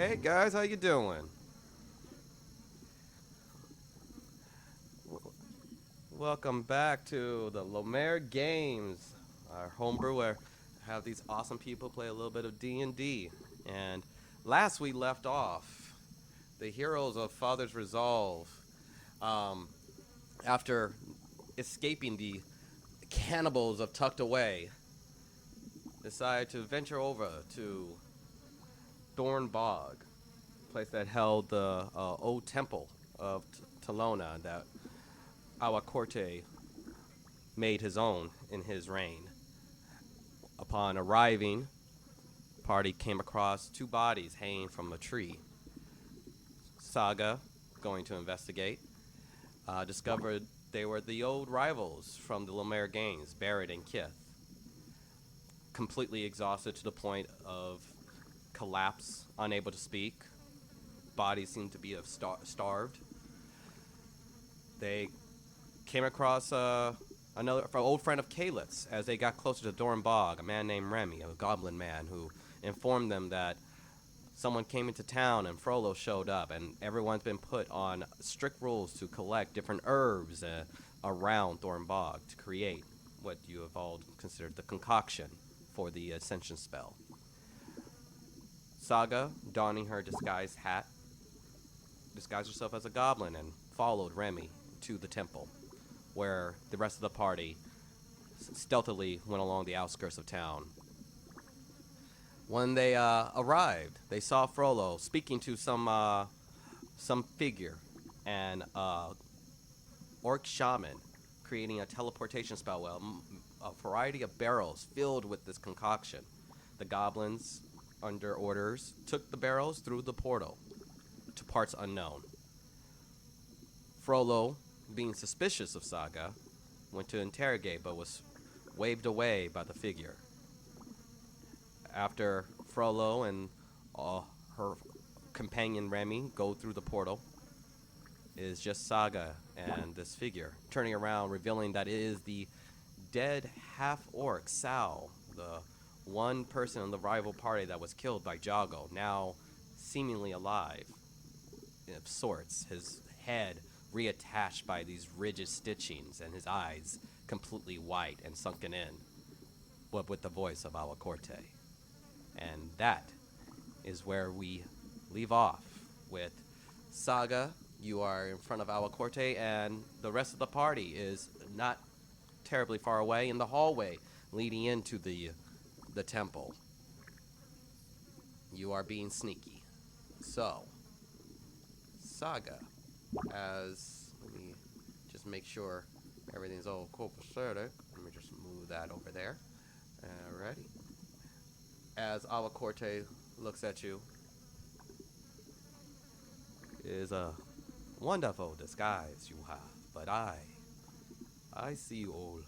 Hey guys, how you doing? Welcome back to the Lomér Games, our homebrew where I have these awesome people play a little bit of D&D. And last we left off, the heroes of Father's Resolve, um, after escaping the cannibals of Tucked Away, decided to venture over to Thorn Bog, place that held the old temple of Talona that our Corte made his own in his reign. Upon arriving, party came across two bodies hanging from a tree. Saga, going to investigate, discovered they were the old rivals from the Lomér gangs, Barrett and Kith. Completely exhausted to the point of collapse, unable to speak. Bodies seemed to be starved. They came across another old friend of Kalit's as they got closer to Dornbog, a man named Remy, a goblin man, who informed them that someone came into town and Frollo showed up, and everyone's been put on strict rules to collect different herbs around Thornbog to create what you have all considered the concoction for the ascension spell. Saga, donning her disguised hat, disguised herself as a goblin and followed Remy to the temple, where the rest of the party stealthily went along the outskirts of town. When they arrived, they saw Frollo speaking to some figure, and orc shaman creating a teleportation spell. Well, a variety of barrels filled with this concoction. The goblins, under orders, took the barrels through the portal to parts unknown. Frollo, being suspicious of Saga, went to interrogate but was waved away by the figure. After Frollo and her companion Remy go through the portal, it is just Saga and this figure turning around, revealing that it is the dead half-orc Sal, the one person in the rival party that was killed by Jago, now seemingly alive of sorts, his head reattached by these rigid stitchings and his eyes completely white and sunken in, but with the voice of our Corte. And that is where we leave off with Saga. You are in front of our Corte, and the rest of the party is not terribly far away in the hallway leading into the temple. You are being sneaky. So, Saga, let me just make sure everything's all copacetic. Let me just move that over there. Alrighty. As Alacorte looks at you, is a wonderful disguise you have, but I see all.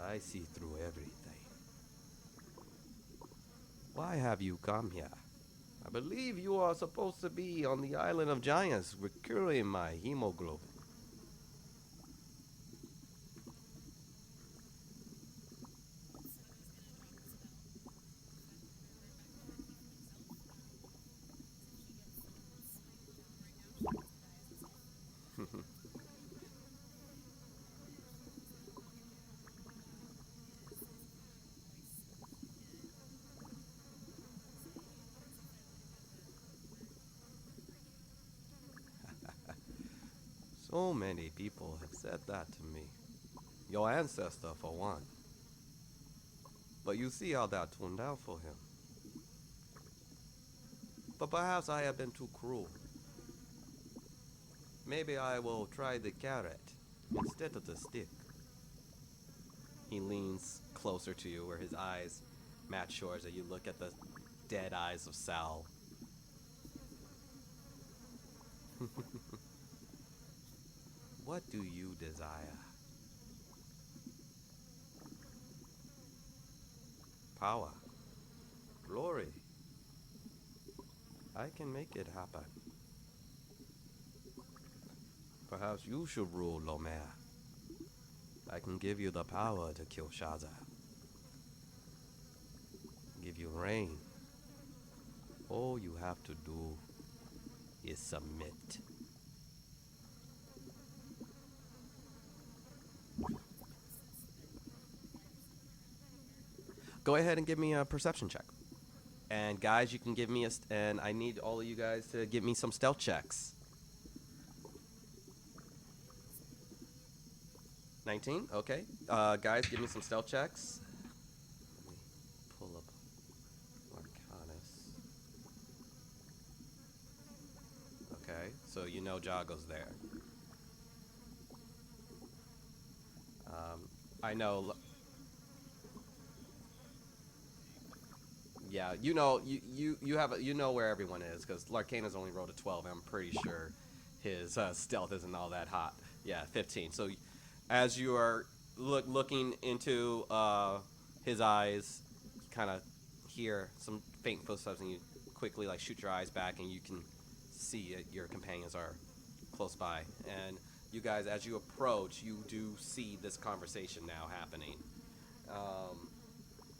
I see through everything. Why have you come here? I believe you are supposed to be on the island of giants, recurring my hemoglobin. So many people have said that to me. Your ancestor, for one. But you see how that turned out for him. But perhaps I have been too cruel. Maybe I will try the carrot instead of the stick. He leans closer to you, where his eyes match yours, and you look at the dead eyes of Sal. What do you desire? Power. Glory. I can make it happen. Perhaps you should rule Lomér. I can give you the power to kill Shaza. Give you reign. All you have to do is submit. Go ahead and give me a perception check. And guys, you can give me and I need all of you guys to give me some stealth checks. 19? Okay. Guys, give me some stealth checks. Let me pull up Arcanus. Okay, so you know Jago's there. I know. Yeah, you know, you know where everyone is because Larcana's only rolled a 12. And I'm pretty sure his stealth isn't all that hot. Yeah, 15. So as you are looking into his eyes, you kind of hear some faint footsteps, and you quickly like shoot your eyes back, and you can see it, your companions are close by. And you guys, as you approach, you do see this conversation now happening. Um,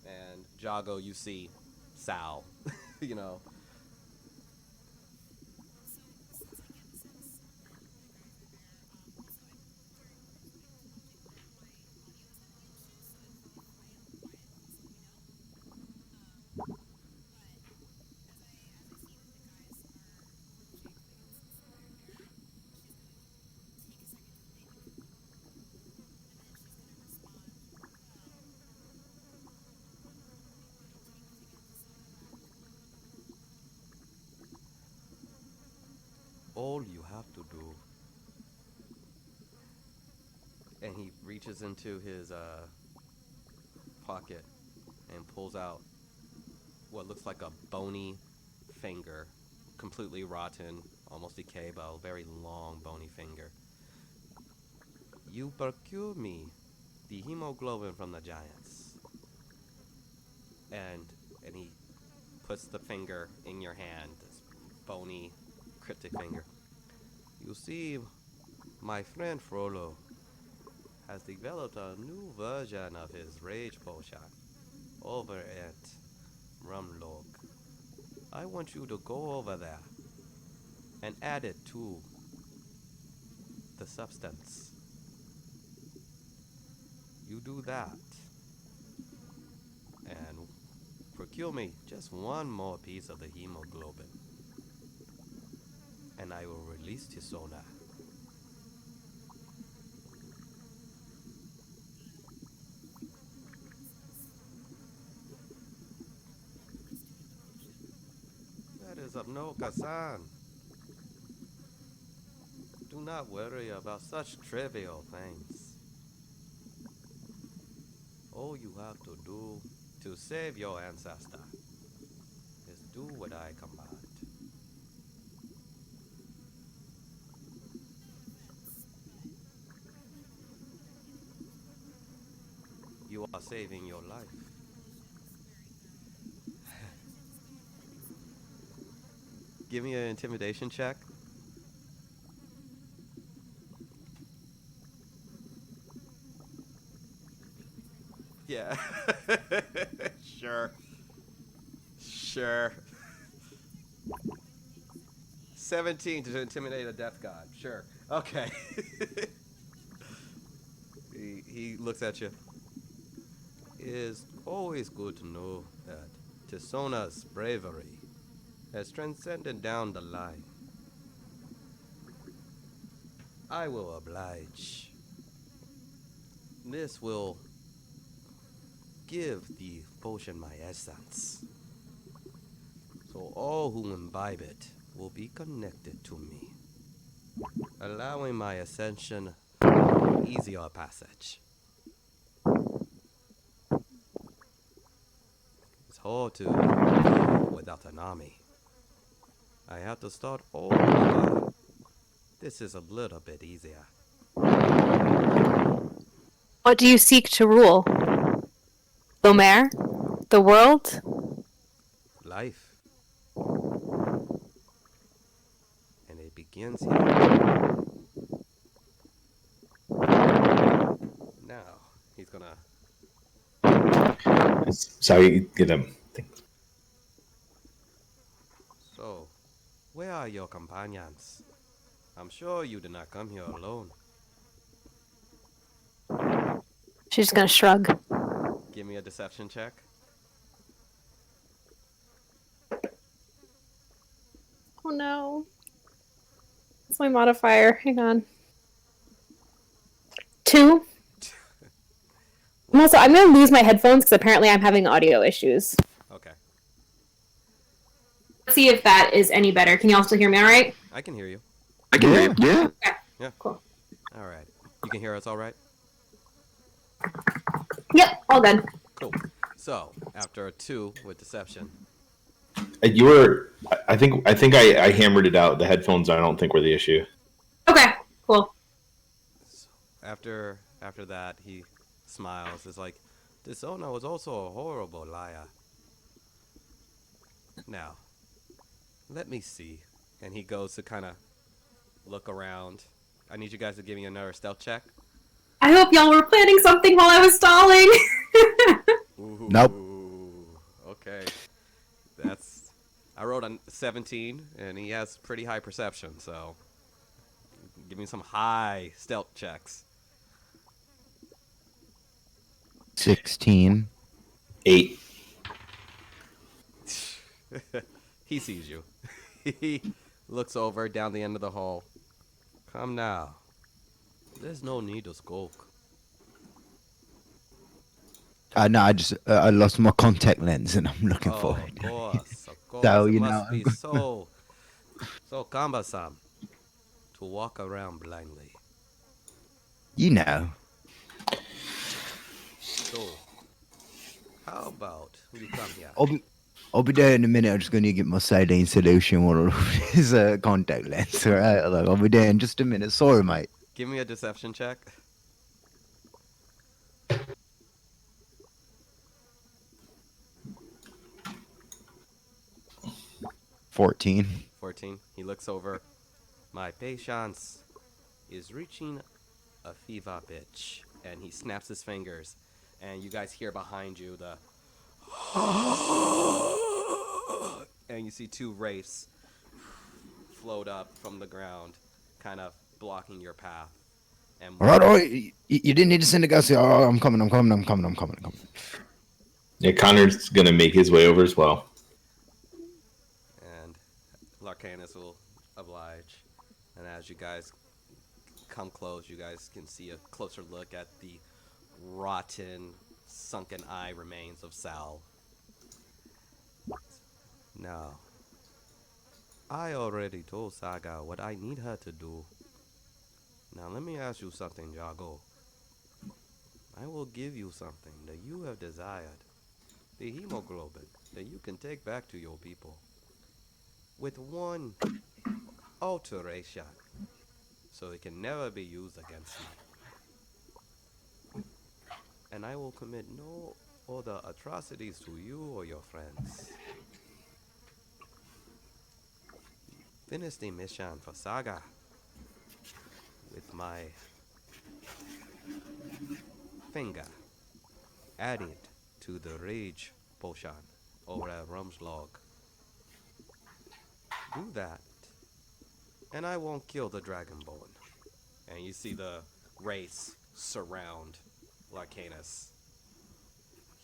and Jago, you see Sal, you know. All you have to do, and he reaches into his pocket and pulls out what looks like a bony finger, completely rotten, almost decayed, but a very long bony finger. You procure me the hemoglobin from the giants, and and he puts the finger in your hand, this bony, cryptic finger. You see, my friend Frollo has developed a new version of his rage potion over at Rumlog. I want you to go over there and add it to the substance. You do that and procure me just one more piece of the hemoglobin, and I will release Tisona. That is of no concern. Do not worry about such trivial things. All you have to do to save your ancestor is do what I command. You are saving your life. Give me an intimidation check. Yeah. Sure. Sure. 17 to intimidate a death god. Sure. Okay. He looks at you. It is always good to know that Tisona's bravery has transcended down the line. I will oblige. This will give the potion my essence, so all who imbibe it will be connected to me, allowing my ascension easier passage. It's hard to live without an army. I have to start all over. This is a little bit easier. What do you seek to rule? Lomér? The world? Life. And it begins here. Now, he's gonna. Sorry, you know. are your companions? I'm sure you did not come here alone. She's just gonna shrug. Give me a deception check. Oh no. That's my modifier. Hang on. 2. Also, I'm gonna lose my headphones because apparently I'm having audio issues. Okay, Let's see if that is any better. Can you all still hear me all right? I can hear you. I can hear you. Yeah. Okay. Yeah. Cool. All right. You can hear us all right? Yep, all good. Cool. So, after a 2 with deception, You were. I think I hammered it out. The headphones, I don't think were the issue. Okay, cool. after that, he smiles. It's like, Disona was also a horrible liar. Now, let me see. And he goes to kind of look around. I need you guys to give me another stealth check. I hope y'all were planning something while I was stalling. Ooh, Nope. Okay. I wrote a 17, and he has pretty high perception, so give me some high stealth checks. 16. 8. He sees you. He looks over down the end of the hall. Come now. There's no need to skulk. No, I lost my contact lens and I'm looking Oh, for it. of course, of course. So, It you must know, be so cumbersome to walk around blindly. You know. So, how about you come here? I'll be there in a minute. I'm just going to get my saline solution with his contact lens. All right, look, I'll be there in just a minute. Sorry, mate. Give me a deception check. 14. 14. He looks over. My patience is reaching a fever pitch. And he snaps his fingers. And you guys hear behind you the. And you see 2 wraiths float up from the ground, kind of blocking your path. And All right. You didn't need to send a guy. Say, oh, I'm coming. Yeah, Connor's gonna make his way over as well. And Larcanus will oblige. And as you guys come close, you guys can see a closer look at the rotten, sunken eye remains of Sal. Now, I already told Saga what I need her to do. Now let me ask you something, Jago. I will give you something that you have desired. The hemoglobin that you can take back to your people. With one alteration. So it can never be used against you. And I will commit no other atrocities to you or your friends. Finish the mission for Saga with my finger added to the rage potion over at Rum's log. Do that, and I won't kill the Dragonborn. And you see the wraiths surround Larcanus.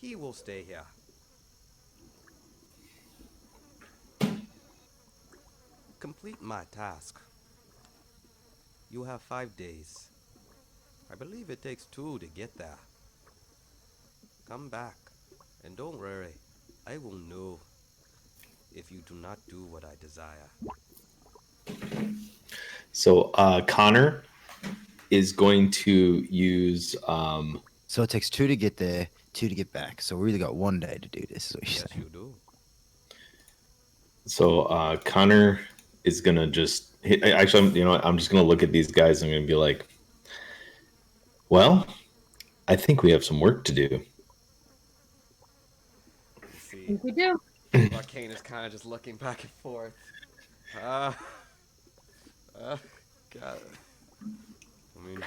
He will stay here. Complete my task. You have 5 days. I believe it takes 2 to get there. Come back, and don't worry, I will know if you do not do what I desire. So Connor is going to use. So it takes 2 to get there, 2 to get back. So we really got 1 day to do this. Is what you're Yes, saying. you do. So Connor is gonna just. Actually, I'm just gonna look at these guys and I'm gonna be like, well, I think we have some work to do. You see, We do. Larcanus kind of just looking back and forth. God. I mean,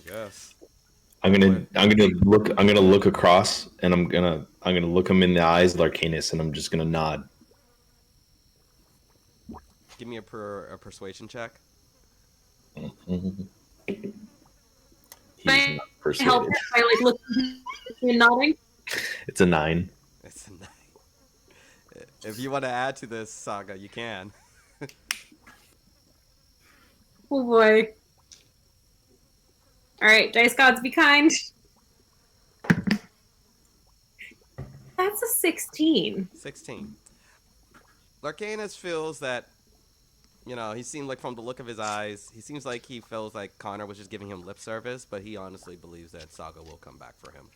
yes. I'm gonna look across and I'm gonna look him in the eyes, Larcanus, and I'm just gonna nod. Give me a persuasion check. Mhm. He's I not help persuaded. him by like looking and nodding. It's a 9. It's a 9. If you want to add to this saga, you can. Oh boy. All right, dice gods, be kind. That's a 16. 16. Larcanus feels that, he seemed like from the look of his eyes, he seems like he feels like Connor was just giving him lip service, but he honestly believes that Saga will come back for him.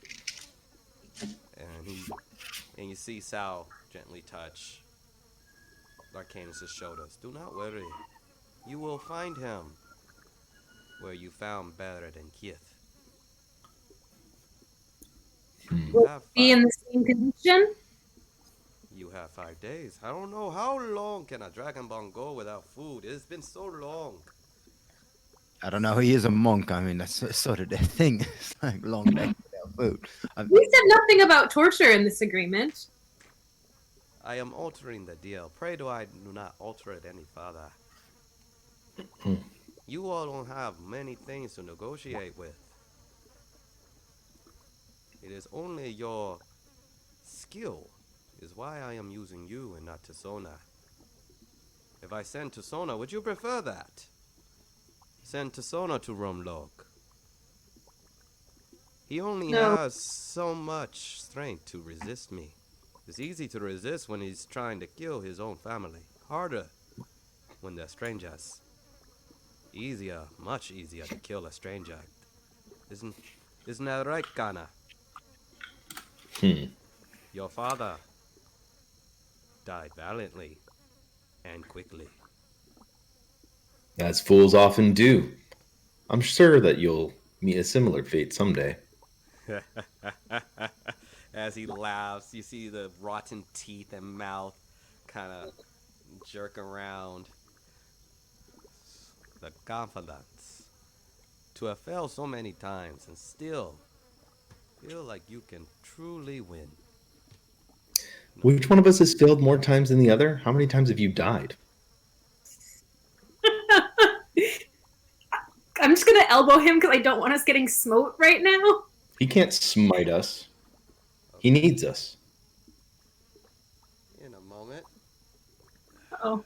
And you see Sal gently touch Larcanus' shoulders. Do not worry. You will find him where you found better than Kith. You Will have be 5. in the same condition? You have 5 days. I don't know how long can a dragonborn go without food. It's been so long. I don't know. He is a monk. I mean, that's sort of the thing. It's like long day without food. We said nothing about torture in this agreement. I am altering the deal. Pray do I do not alter it any further. You all don't have many things to negotiate with. It is only your skill is why I am using you and not Tisona. If I send Tisona, would you prefer that? Send Tisona to Romlog. He only No. has so much strength to resist me. It's easy to resist when he's trying to kill his own family. Harder when they're strangers. Easier, much easier to kill a stranger. Isn't that right, Kana? Your father died valiantly and quickly. As fools often do. I'm sure that you'll meet a similar fate someday. As he laughs, you see the rotten teeth and mouth kind of jerk around. The confidence to have failed so many times and still feel like you can truly win. Which one of us has failed more times than the other? How many times have you died? I'm just gonna elbow him because I don't want us getting smote right now. He can't smite us. He needs us. In a moment. Oh.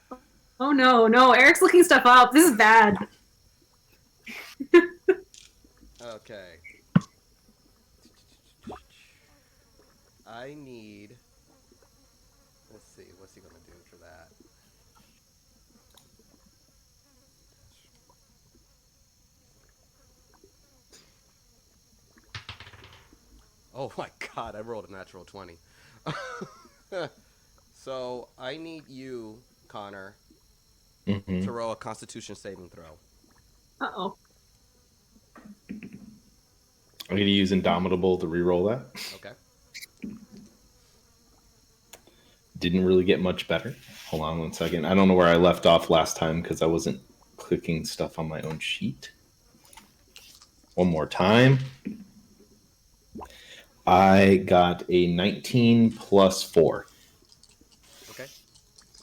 Oh no, Eric's looking stuff up. This is bad. Okay. I need. Let's see, what's he gonna do for that? Oh my god, I rolled a natural 20. So I need you, Connor, Mm-hmm. to roll a Constitution saving throw. Uh-oh. I'm going to use Indomitable to reroll that. Okay. Didn't really get much better. Hold on 1 second. I don't know where I left off last time because I wasn't clicking stuff on my own sheet. One more time. I got a 19 plus 4. Okay.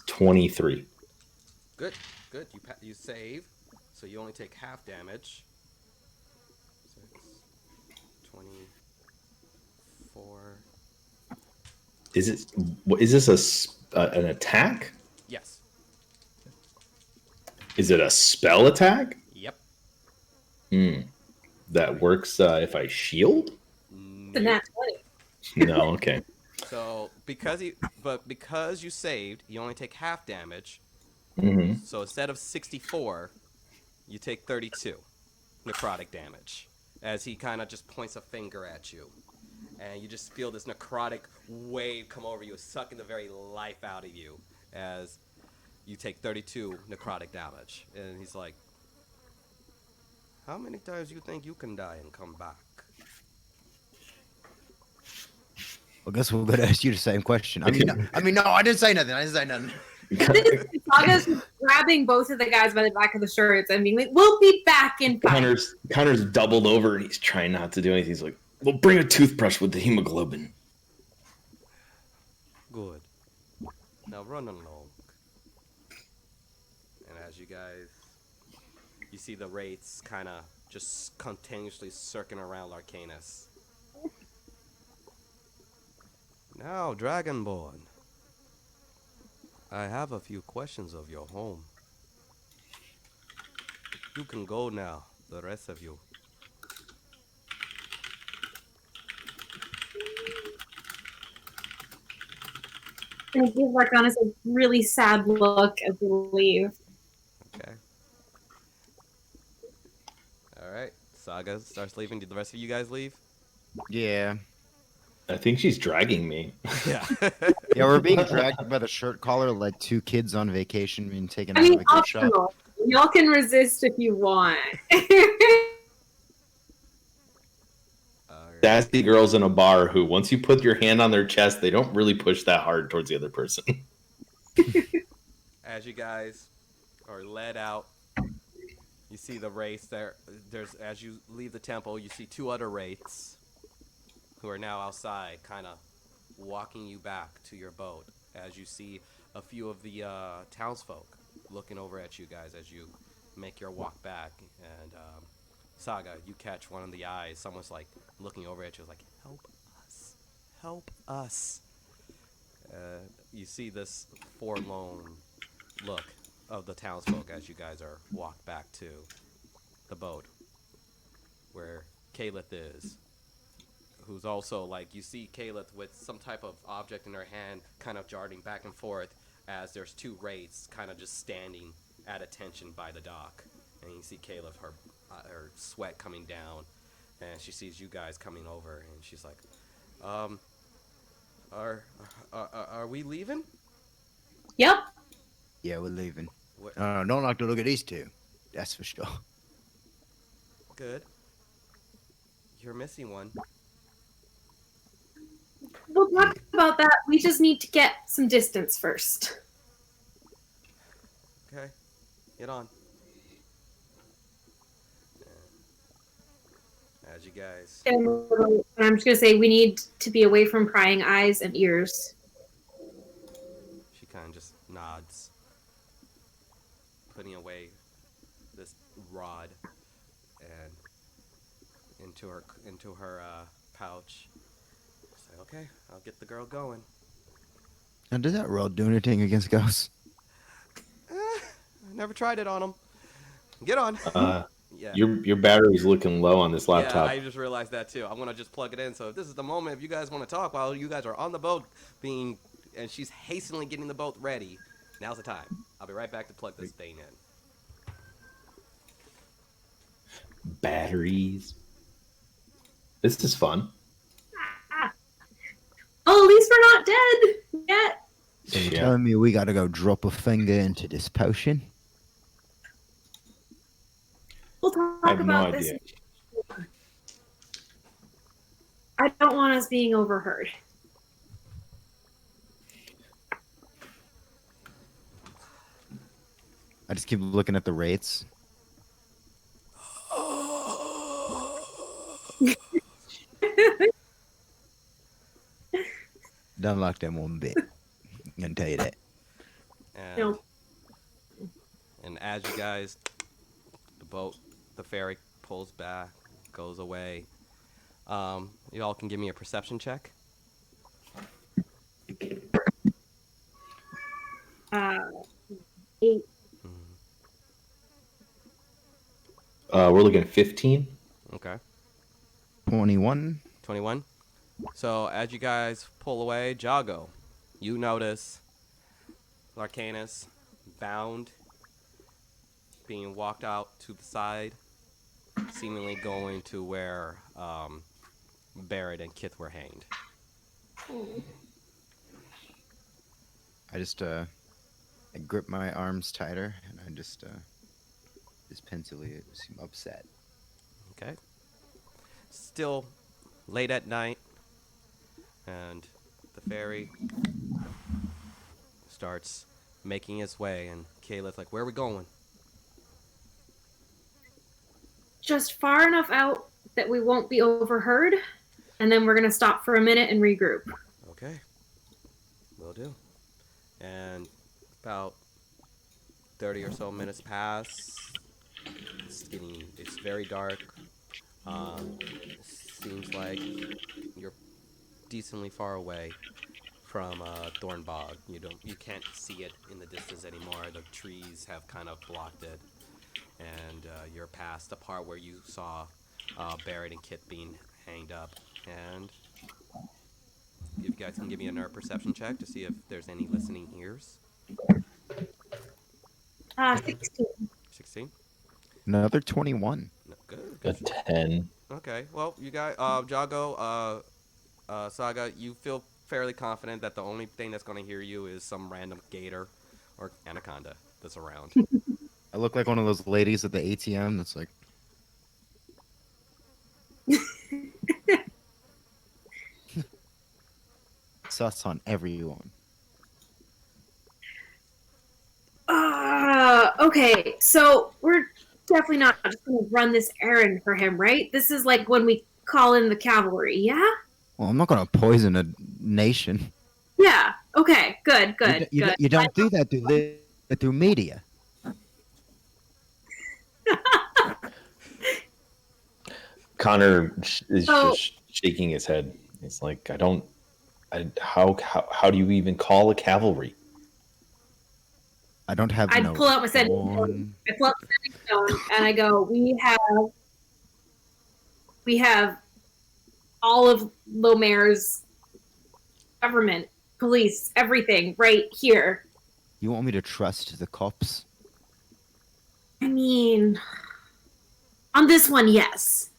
23. Good. Good. You save, so you only take half damage. 6, 24. Is this an attack? Yes. Is it a spell attack? Yep. That works if I shield? The nat 20. No, okay. So because you saved, you only take half damage. Mm-hmm. So instead of 64, you take 32 necrotic damage. As he kind of just points a finger at you, and you just feel this necrotic wave come over you, sucking the very life out of you. As you take 32 necrotic damage, and he's like, "How many times you think you can die and come back?" I guess we're gonna ask you the same question. I mean, no, I didn't say nothing. Saga's grabbing both of the guys by the back of the shirts and being like, "We'll be back in 5." Connor's doubled over and he's trying not to do anything. He's like, "Well, bring a toothbrush with the hemoglobin." Good. Now run along. as you see the wraiths kind of just continuously circling around Larcanus. Now, Dragonborn, I have a few questions of your home. You can go now, the rest of you. And I give Arcanus a really sad look as we leave. Okay. All right. Saga starts leaving. Did the rest of you guys leave? Yeah. I think she's dragging me. Yeah. Yeah, we're being dragged by the shirt collar like two kids on vacation being taken I out of mean, a gift shop. optional. Y'all can resist if you want. Sassy girls in a bar who, once you put your hand on their chest, they don't really push that hard towards the other person. As you guys are led out, you see the wraiths there. There's as you leave the temple, you see two other wraiths who are now outside, kind of walking you back to your boat. As you see a few of the townsfolk looking over at you guys as you make your walk back. And Saga, you catch one of the eyes. Someone's like looking over at you, like, "Help us, help us." You see this forlorn look of the townsfolk as you guys are walked back to the boat where Kalith is, who's also like, you see Kalith with some type of object in her hand kind of darting back and forth as there's two wraiths kind of just standing at attention by the dock, and you see Kalith, her sweat coming down, and she sees you guys coming over, and she's like, are we leaving? Yep. Yeah, we're leaving. What? Don't like to look at these two. That's for sure. Good. You're missing one. We'll talk about that. We just need to get some distance first. Okay. Get on. As you guys. And I'm just going to say we need to be away from prying eyes and ears. She kind of just nods, putting away this rod and into her pouch. Say, okay, I'll get the girl going. Now, does that rod do anything against ghosts? I never tried it on him. Get on. Yeah. Your battery's looking low on this laptop. Yeah, I just realized that too. I'm gonna just plug it in. So if this is the moment, if you guys want to talk while you guys are on the boat, and she's hastily getting the boat ready, now's the time. I'll be right back to plug this thing in. Batteries. This is fun. Oh, at least we're not dead yet. So you're Yeah. telling me we gotta go drop a finger into this potion? We'll I talk have no about this. idea. I don't want us being overheard. I just keep looking at the rates. Don't like them one bit. I'm gonna tell you that. And, No. and as you guys, the ferry pulls back, goes away. You all can give me a perception check. 8. We're looking at 15. Okay. 21. 21. So as you guys pull away, Jago, you notice Larcanus bound, being walked out to the side, seemingly going to where Barrett and Kith were hanged. I just I grip my arms tighter and I just pensively seem upset. Okay. Still late at night, and the ferry starts making its way, and Kayla's like, "Where are we going?" Just far enough out that we won't be overheard, and then we're going to stop for a minute and regroup. Okay. Will do. And about 30 or so minutes pass. It's very dark. Um, Seems like you're decently far away from Thornbog. You can't see it in the distance anymore. The trees have kind of blocked it, and you're past the part where you saw Barrett and Kit being hanged up. And if you guys can give me a nerd perception check to see if there's any listening ears. 16. 16. Another 21. No, good. A Good. 10. Okay. Well, you guys, Jago, Saga, you feel fairly confident that the only thing that's going to hear you is some random gator or anaconda that's around. I look like one of those ladies at the ATM that's like, sus on everyone. Okay, so we're definitely not just going to run this errand for him, right? This is like when we call in the cavalry, yeah? Well, I'm not going to poison a nation. Yeah. Okay, good, good, good. You don't do that through media. Connor is Oh. just shaking his head. He's like, how do you even call a cavalry? I don't have I'd no pull out my sending phone. stone. I pull out the sending stone and I go, we have all of Lomér's government, police, everything right here. You want me to trust the cops? I mean, on this one, yes.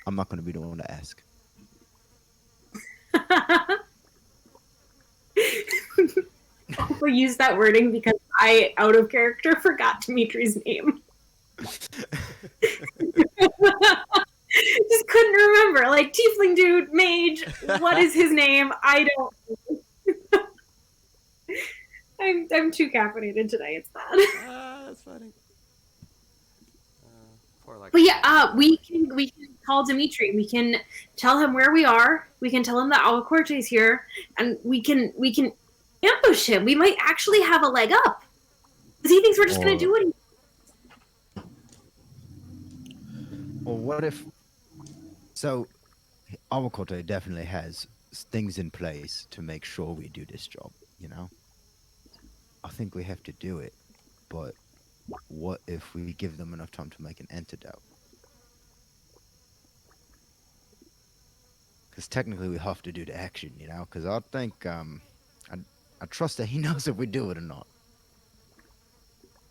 I'm not going to be the one to ask. Also use that wording because I, out of character, forgot Dimitri's name. Just couldn't remember. Like, tiefling dude, mage, what is his name? I don't. I'm too caffeinated today. It's bad. That's funny. Poor like. But yeah, we can call Dimitri. We can tell him where we are. We can tell him that Alacorte's here, and we can ambush him. We might actually have a leg up because he thinks we're just going to do it. Well, what if... So, Alacorte definitely has things in place to make sure we do this job, you know? I think we have to do it, but what if we give them enough time to make an antidote? Because technically we have to do the action, you know? Because I think, I trust that he knows if we do it or not.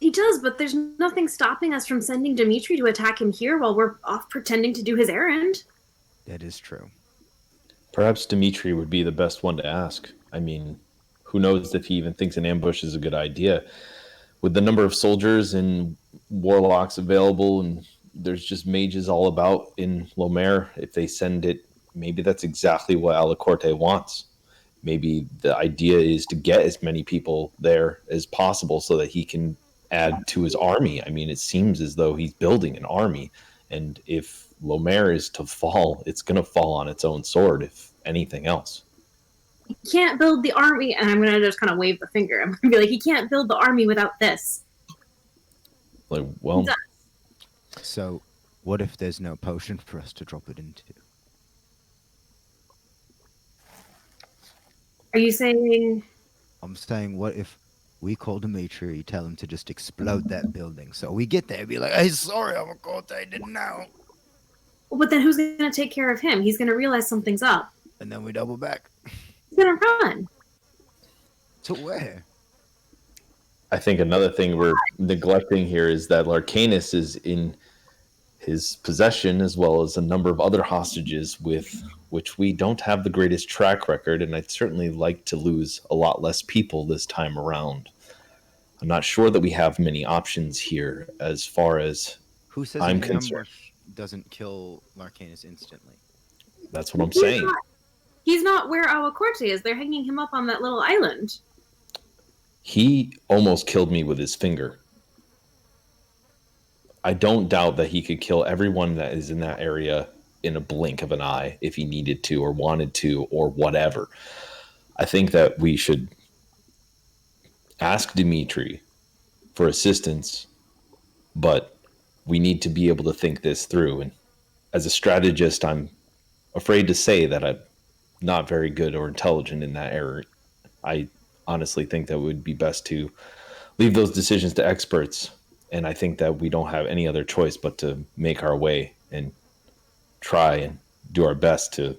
He does, but there's nothing stopping us from sending Dimitri to attack him here while we're off pretending to do his errand. That is true. Perhaps Dimitri would be the best one to ask. I mean, who knows if he even thinks an ambush is a good idea. With the number of soldiers and warlocks available, and there's just mages all about in Lomér, if they send it, maybe that's exactly what Alacorte wants. Maybe the idea is to get as many people there as possible so that he can add to his army. I mean, it seems as though he's building an army, and if Lomér is to fall, it's going to fall on its own sword, if anything else. He can't build the army, and I'm going to just kind of wave the finger. I'm going to be like, he can't build the army without this. Like, well, So, what if there's no potion for us to drop it into? Are you saying... I'm saying, what if we call Dimitri, tell him to just explode that building, so we get there, be like, hey, sorry, Alacorte, I didn't know. Well, but then who's going to take care of him? He's going to realize something's up. And then we double back. He's going to run. To where? I think another thing we're neglecting here is that Larcanus is in his possession, as well as a number of other hostages with which we don't have the greatest track record, and I'd certainly like to lose a lot less people this time around. I'm not sure that we have many options here as far as Who says I'm an concerned. ambush doesn't kill Larcanus instantly? That's what I'm saying. He's not where Alacorte is. They're hanging him up on that little island. He almost killed me with his finger. I don't doubt that he could kill everyone that is in that area in a blink of an eye if he needed to or wanted to or whatever. I think that we should ask Dimitri for assistance, but we need to be able to think this through. And as a strategist, I'm afraid to say that I'm not very good or intelligent in that area. I honestly think that it would be best to leave those decisions to experts. And I think that we don't have any other choice but to make our way and try and do our best to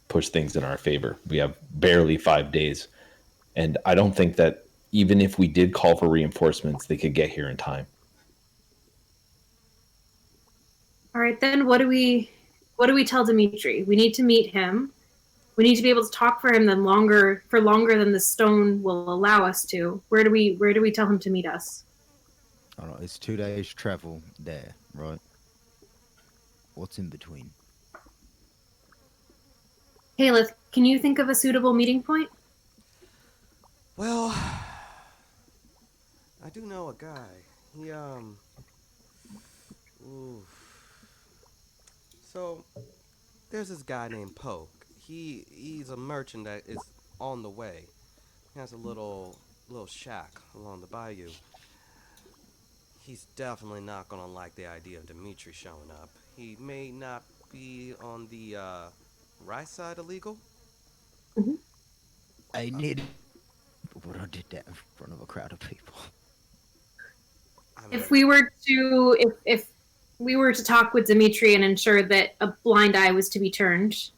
push things in our favor. We have barely 5 days. And I don't think that even if we did call for reinforcements, they could get here in time. All right, then what do we tell Dimitri? We need to meet him. We need to be able to talk for him longer than the stone will allow us to. Where do we tell him to meet us? I don't know, it's 2 days travel there, right? What's in between? Caleb, can you think of a suitable meeting point? Well, I do know a guy. He ooh. So there's this guy named Poke. He's a merchant that is on the way. He has a little shack along the bayou. He's definitely not gonna like the idea of Dimitri showing up. He may not be on the right side of legal. Mm-hmm. I need. But I did that in front of a crowd of people. I mean, If we were to if we were to talk with Dimitri and ensure that a blind eye was to be turned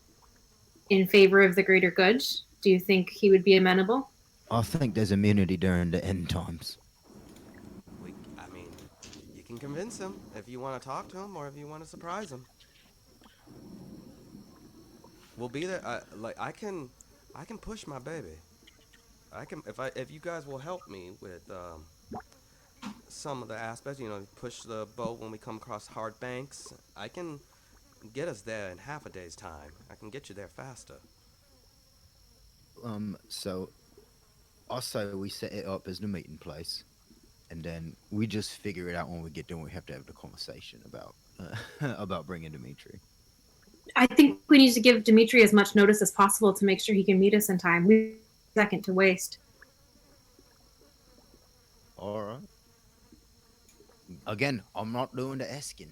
in favor of the greater good, do you think he would be amenable? I think there's immunity during the end times. I mean, you can convince him if you want to talk to him or if you want to surprise him. We'll be there. I can push my baby. I can if you guys will help me with some of the aspects. You know, push the boat when we come across hard banks. I can get us there in half a day's time. I can get you there faster. So also we set it up as the meeting place, and then we just figure it out when we get there. We have to have the conversation about about bringing Dimitri. I think we need to give Dimitri as much notice as possible to make sure he can meet us in time. We have a second to waste. All right. Again, I'm not doing the asking.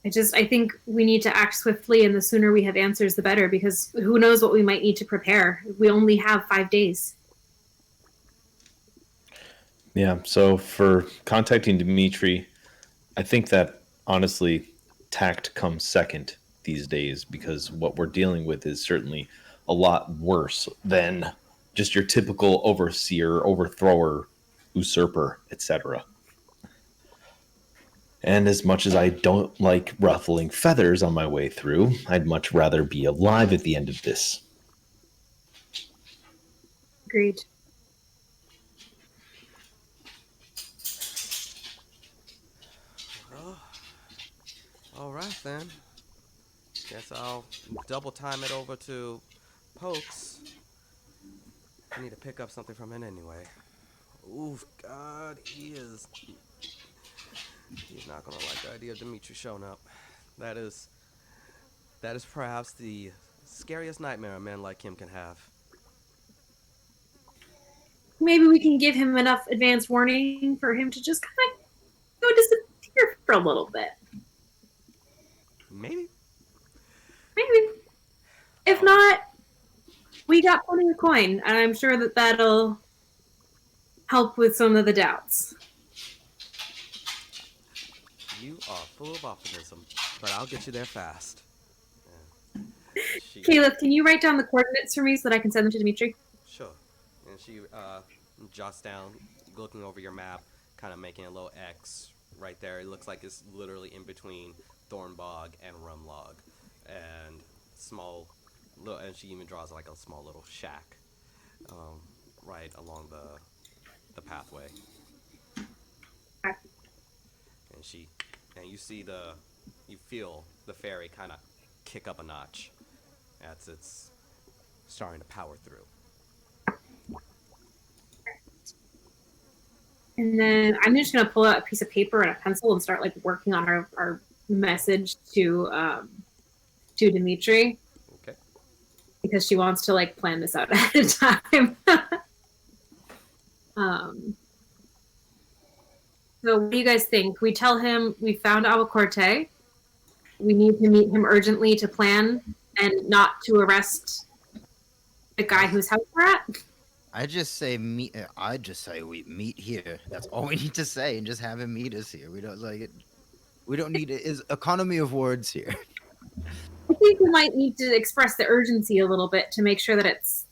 I think we need to act swiftly, and the sooner we have answers, the better, because who knows what we might need to prepare. We only have 5 days. Yeah, so for contacting Dimitri, I think that honestly, tact comes second these days because what we're dealing with is certainly a lot worse than just your typical overseer, overthrower, usurper, etc. And as much as I don't like ruffling feathers on my way through, I'd much rather be alive at the end of this. Agreed. Well, all right then. Guess I'll double time it over to Pokes. I need to pick up something from him anyway. Oof, God, he's not gonna like the idea of Dimitri showing up. That is that is perhaps the scariest nightmare a man like him can have. Maybe we can give him enough advance warning for him to just kind of go disappear for a little bit. Maybe. Maybe. If Oh, not, we got plenty of coin, and I'm sure that that'll help with some of the doubts. you are full of optimism, but I'll get you there fast. Yeah. She Caleb, can you write down the coordinates for me so that I can send them to Dimitri? Sure. And she jots down, looking over your map, kind of making a little X right there. It looks like it's literally in between Thornbog and Rumlog, and and she even draws like a small little shack, right along the pathway. Okay. And you feel the fairy kind of kick up a notch as it's starting to power through. And then I'm just gonna pull out a piece of paper and a pencil and start like working on our message to Dimitri. Okay. because she wants to like plan this out ahead of time. So what do you guys think? We tell him we found Awacorte. We need to meet him urgently to plan and not to arrest the guy whose house we're at. I just say meet. I just say we meet here. That's all we need to say, and just have him meet us here. We don't like it. We don't need it. Is economy of words here. I think we might need to express the urgency a little bit to make sure that it's.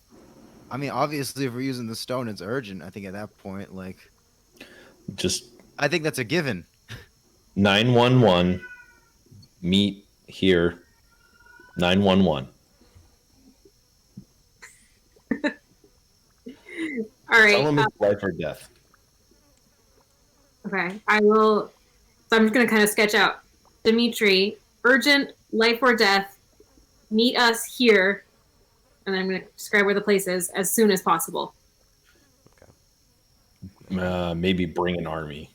I mean, obviously, if we're using the stone, it's urgent. I think at that point, like, Just I think that's a given. 911. Meet here. 911. All right. Tell him it's life or death. Okay. I will. So I'm just going to kind of sketch out. Dimitri, urgent, life or death, meet us here. And then I'm going to describe where the place is as soon as possible. Maybe bring an army.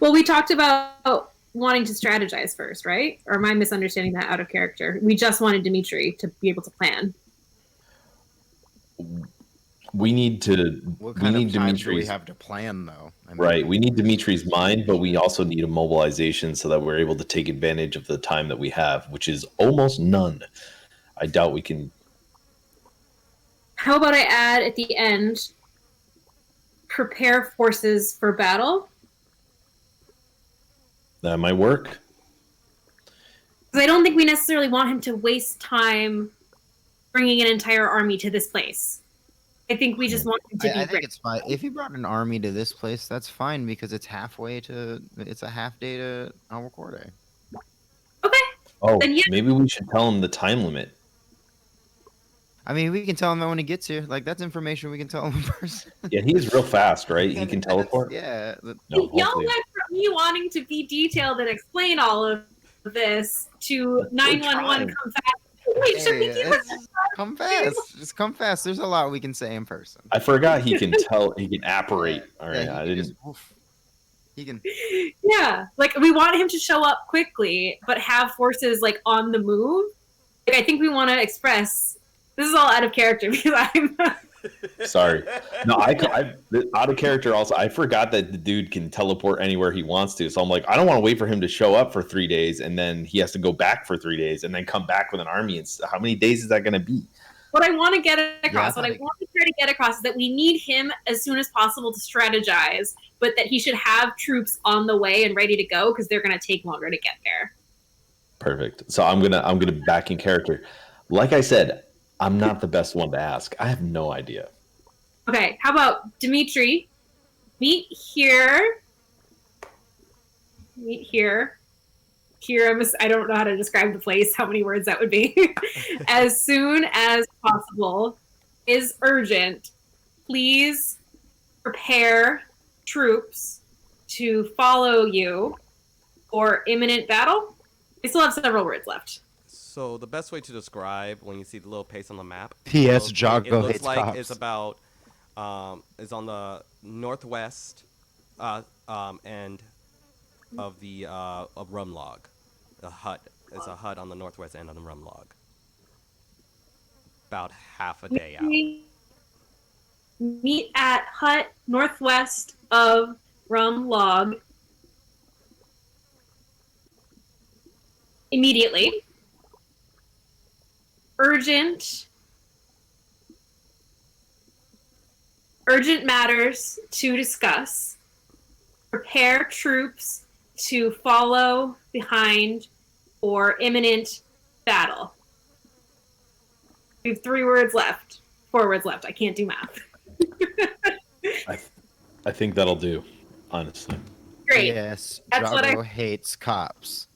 Well, we talked about wanting to strategize first, right? Or am I misunderstanding that out of character? We just wanted Dimitri to be able to plan. We need to. What kind we of need time do we Dimitri's have to plan, though? I mean, right. We need Dimitri's mind, but we also need a mobilization so that we're able to take advantage of the time that we have, which is almost none. I doubt we can. How about I add at the end, prepare forces for battle? That might work. Because I don't think we necessarily want him to waste time bringing an entire army to this place. I think we just want him to be I think ready. it's fine. If he brought an army to this place, that's fine because it's it's a half day to Awacorte. Okay. Oh, Then yeah. maybe we should tell him the time limit. I mean, we can tell him that when he gets here. Like, that's information we can tell him in person. Yeah, he's real fast, right? He can teleport. Yeah. No, Y'all hopefully. went from me wanting to be detailed and explain all of this to 911 come fast. Wait, should we keep it? Come fast. Just come fast. There's a lot we can say in person. I forgot he can tell. He can apparate. All right, Yeah, I he didn't. he can. Yeah, like we want him to show up quickly, but have forces like on the move. Like I think we want to express. This is all out of character because I'm. Sorry. No, I out of character also. I forgot that the dude can teleport anywhere he wants to. So I'm like, I don't want to wait for him to show up for 3 days and then he has to go back for 3 days and then come back with an army. And how many days is that going to be? What I want to get across, Yeah, what I want to try to get across is that we need him as soon as possible to strategize, but that he should have troops on the way and ready to go because they're going to take longer to get there. Perfect. So I'm gonna back in character. Like I said, I'm not the best one to ask. I have no idea. Okay, how about Dimitri? Meet here. Meet here. Here, I don't know how to describe the place, how many words that would be. As soon as possible is urgent. Please prepare troops to follow you for imminent battle. We still have several words left. So the best way to describe when you see the little place on the map. P.S. it Jago looks hates like cops. it's about is on the northwest end of the of Rumlog. The hut is a hut on the northwest end of the Rumlog. About half a day out. Meet at hut northwest of Rum Log immediately. Urgent matters to discuss. Prepare troops to follow behind for imminent battle. We have 4 words left. I can't do math. I think that'll do. Honestly. Great. Yes, That's what Jago hates cops.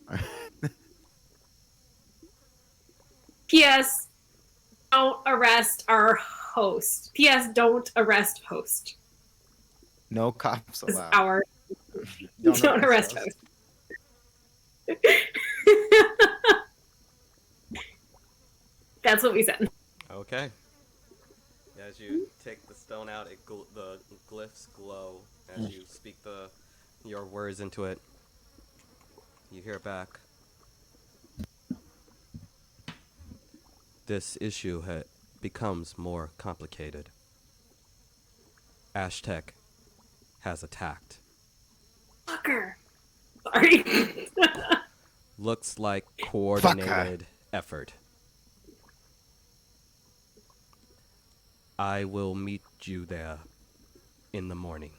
P.S. Don't arrest our host. P.S. Don't arrest host. No cops Is allowed. our don't arrest us. host. That's what we said. Okay. As you take the stone out, the glyphs glow as you speak your words into it. You hear it back. This issue becomes more complicated. Aztec has attacked. Fucker. Sorry. Looks like Fucker. coordinated effort. I will meet you there in the morning.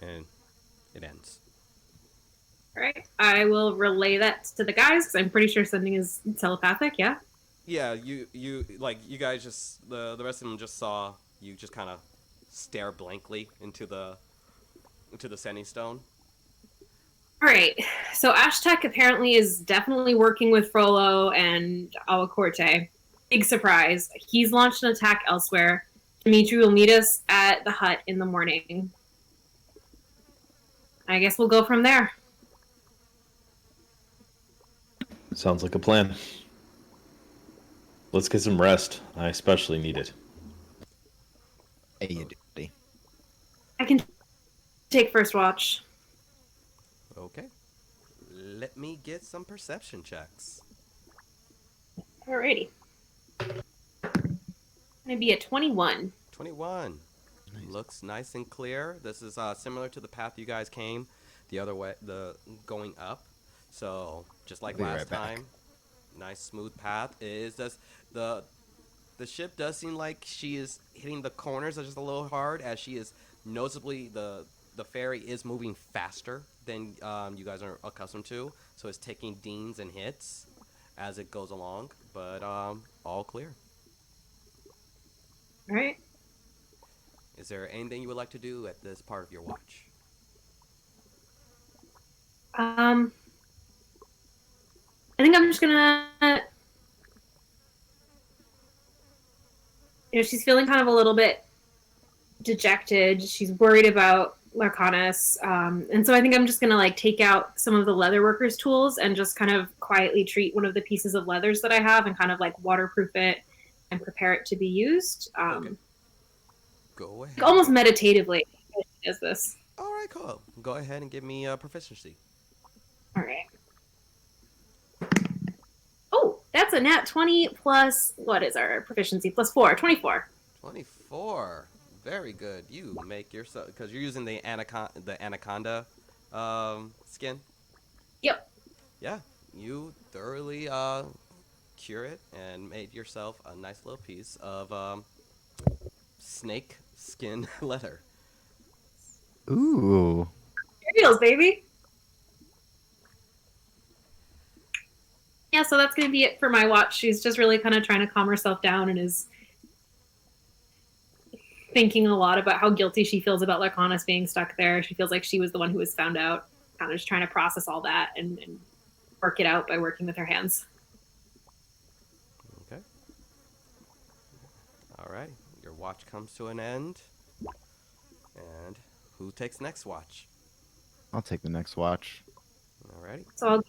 And it ends. All right. I will relay that to the guys because I'm pretty sure sending is telepathic. Yeah. Yeah, you like you guys just the rest of them just saw you just kind of stare blankly into the sending stone. All right. So Ashtec apparently is definitely working with Frollo and Alacorte. Big surprise. He's launched an attack elsewhere. Dimitri will meet us at the hut in the morning. I guess we'll go from there. Sounds like a plan. Let's get some rest. I especially need it. Hey, you duty. I can take first watch. Okay. Let me get some perception checks. Alrighty. Gonna be a 21. 21. Nice. Looks nice and clear. This is similar to the path you guys came the other way, the going up. So just like I'll be last right back. time, nice smooth path. It is just the ship does seem like she is hitting the corners just a little hard, as she is noticeably the ferry is moving faster than you guys are accustomed to. So it's taking dings and hits as it goes along, but all clear. Alright. Is there anything you would like to do at this part of your watch? I think I'm just gonna. She's feeling kind of a little bit dejected. She's worried about Larcanus, and so I think I'm just gonna like take out some of the leatherworkers' tools and just kind of quietly treat one of the pieces of leathers that I have and kind of like waterproof it and prepare it to be used. Okay. Go ahead. Almost meditatively as she does this. All right, cool. Go ahead and give me a proficiency. All right. Oh, that's a nat 20 plus, what is our proficiency? Plus 4, 24. 24. Very good. You make yourself, because you're using the anaconda skin. Yep. Yeah, you thoroughly cure it and made yourself a nice little piece of snake skin leather. Ooh. Cereals, baby. Yeah, so that's going to be it for my watch. She's just really kind of trying to calm herself down and is thinking a lot about how guilty she feels about Laconis being stuck there. She feels like she was the one who was found out. Kind of just trying to process all that and work it out by working with her hands. Okay. All right. Your watch comes to an end. And who takes next watch? I'll take the next watch. Alrighty. So I'll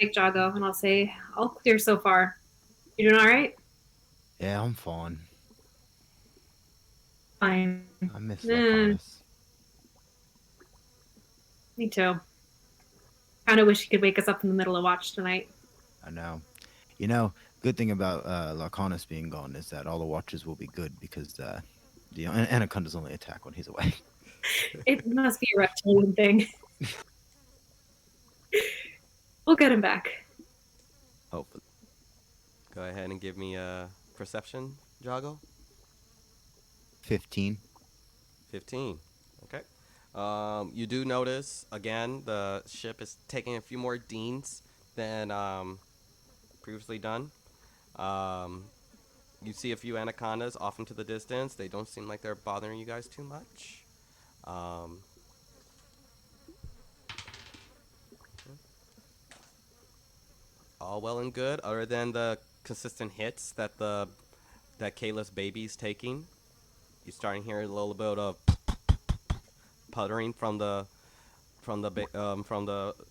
make Jago and I'll say, all clear so far. You doing all right? Yeah, I'm fine. Fine. I miss Mm. Laconis. Me too. Kind of wish he could wake us up in the middle of watch tonight. I know. You know, good thing about Laconis being gone is that all the watches will be good because the anacondas only attack when he's away. It must be a reptilian thing. We'll get him back. Hopefully. Go ahead and give me a perception, Jago. 15. 15. Okay. You do notice, again, the ship is taking a few more dings than previously done. You see a few anacondas off into the distance. They don't seem like they're bothering you guys too much. All well and good, other than the consistent hits that Kayla's baby's taking. You're starting to hear a little bit of puttering from the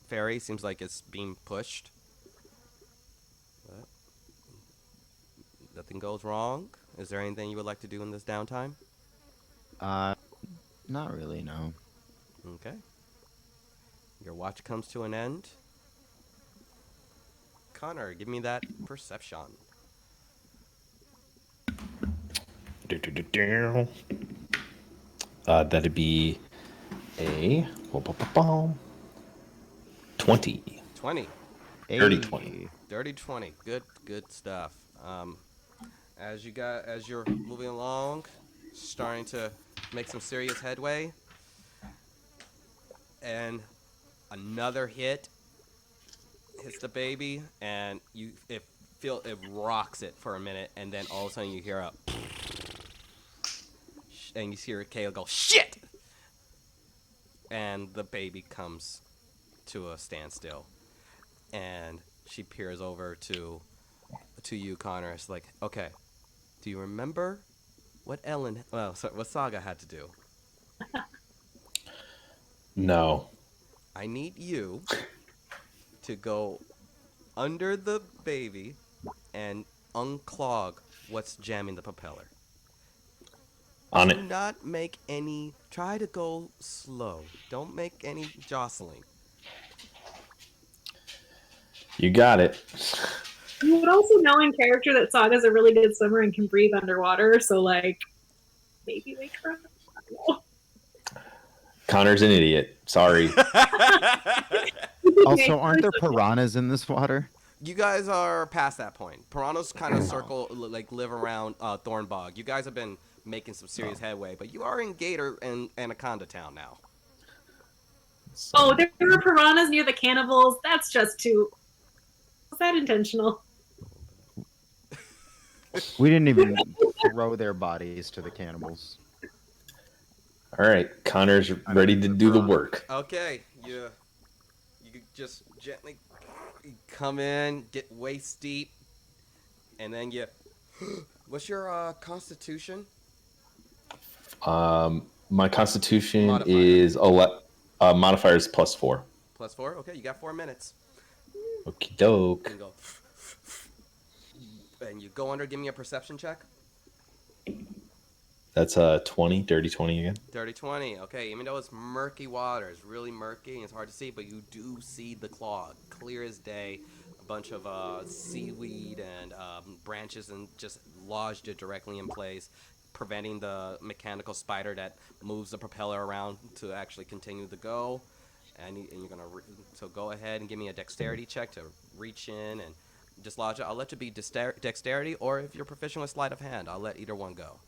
ferry. Seems like it's being pushed. But nothing goes wrong. Is there anything you would like to do in this downtime? Not really, no. Okay. Your watch comes to an end. Connor, give me that perception. That'd be a 20. 20. Dirty 20. Hey, Dirty 20. Good stuff. As you're moving along, starting to make some serious headway, and another hit hits the baby, and it rocks it for a minute, and then all of a sudden you hear a and you hear Kayla go shit, and the baby comes to a standstill, and she peers over to you, Connor. It's like, okay, do you remember what what Saga had to do? No. I need you to go under the baby and unclog what's jamming the propeller. On Do it. not make any. Try to go slow. Don't make any jostling. You got it. You would also know in character that Saga's a really good swimmer and can breathe underwater, so like maybe wake her up. I don't know. Connor's an idiot. Sorry. also, aren't there piranhas in this water? You guys are past that point. Piranhas kind of live around Thornbog. You guys have been making some serious headway, but you are in Gator and Anaconda Town now. Oh, there were piranhas near the cannibals. That's just too. Was that intentional? We didn't even throw their bodies to the cannibals. All right. Connor's ready to do the work. Okay, you just gently come in, get waist deep, and then you. What's your constitution? My constitution Modifier. is modifier is +4. +4. Okay, you got 4 minutes. Okie doke. And go. And you go under. Give me a perception check. That's 20, dirty 20 again. Dirty 20. Okay, even though it's murky water, it's really murky and it's hard to see, but you do see the claw clear as day. A bunch of seaweed and branches and just lodged it directly in place, preventing the mechanical spider that moves the propeller around to actually continue to go. And you're gonna so go ahead and give me a dexterity check to reach in and just lodge it. I'll let you be dexterity, or if you're proficient with sleight of hand, I'll let either one go.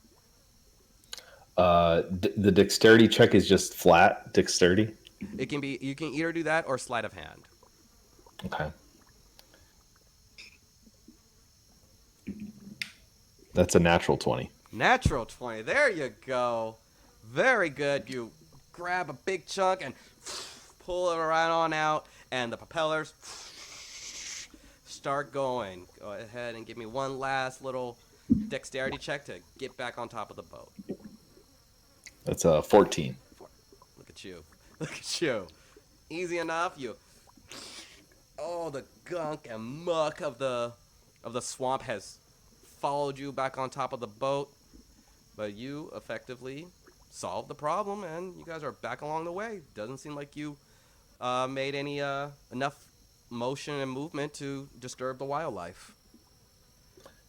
The dexterity check is just flat dexterity. It can be you can either do that or sleight of hand. Okay. That's a natural 20. Natural 20. There you go. Very good. You grab a big chunk and pull it right on out, and the propellers start going. Go ahead and give me one last little dexterity check to get back on top of the boat. That's a 14. Look at you. Look at you. Easy enough. The gunk and muck of the swamp has followed you back on top of the boat, but you effectively solved the problem, and you guys are back along the way. Doesn't seem like you made any enough motion and movement to disturb the wildlife.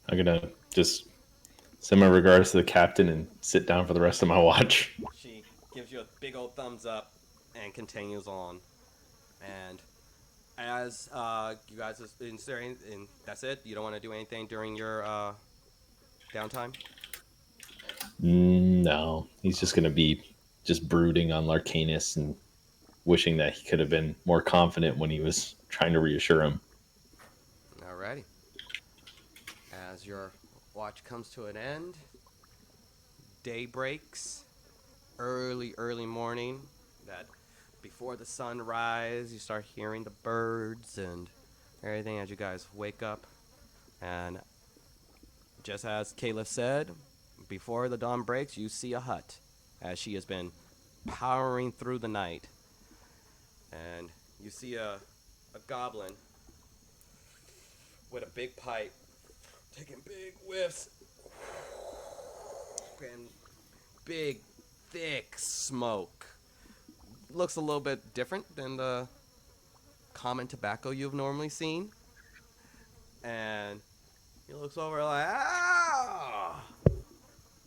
I'm gonna just send my regards to the captain and sit down for the rest of my watch. She gives you a big old thumbs up and continues on. And as you guys are and that's it. You don't want to do anything during your downtime. No, he's just gonna be just brooding on Larcanus and wishing that he could have been more confident when he was trying to reassure him. Alrighty. As your watch comes to an end, day breaks, early morning. That before the sunrise, you start hearing the birds and everything as you guys wake up. And just as Kayla said, before the dawn breaks, you see a hut as she has been powering through the night. And you see a goblin with a big pipe, taking big whiffs, and big, thick smoke. Looks a little bit different than the common tobacco you've normally seen. And he looks over like, ah.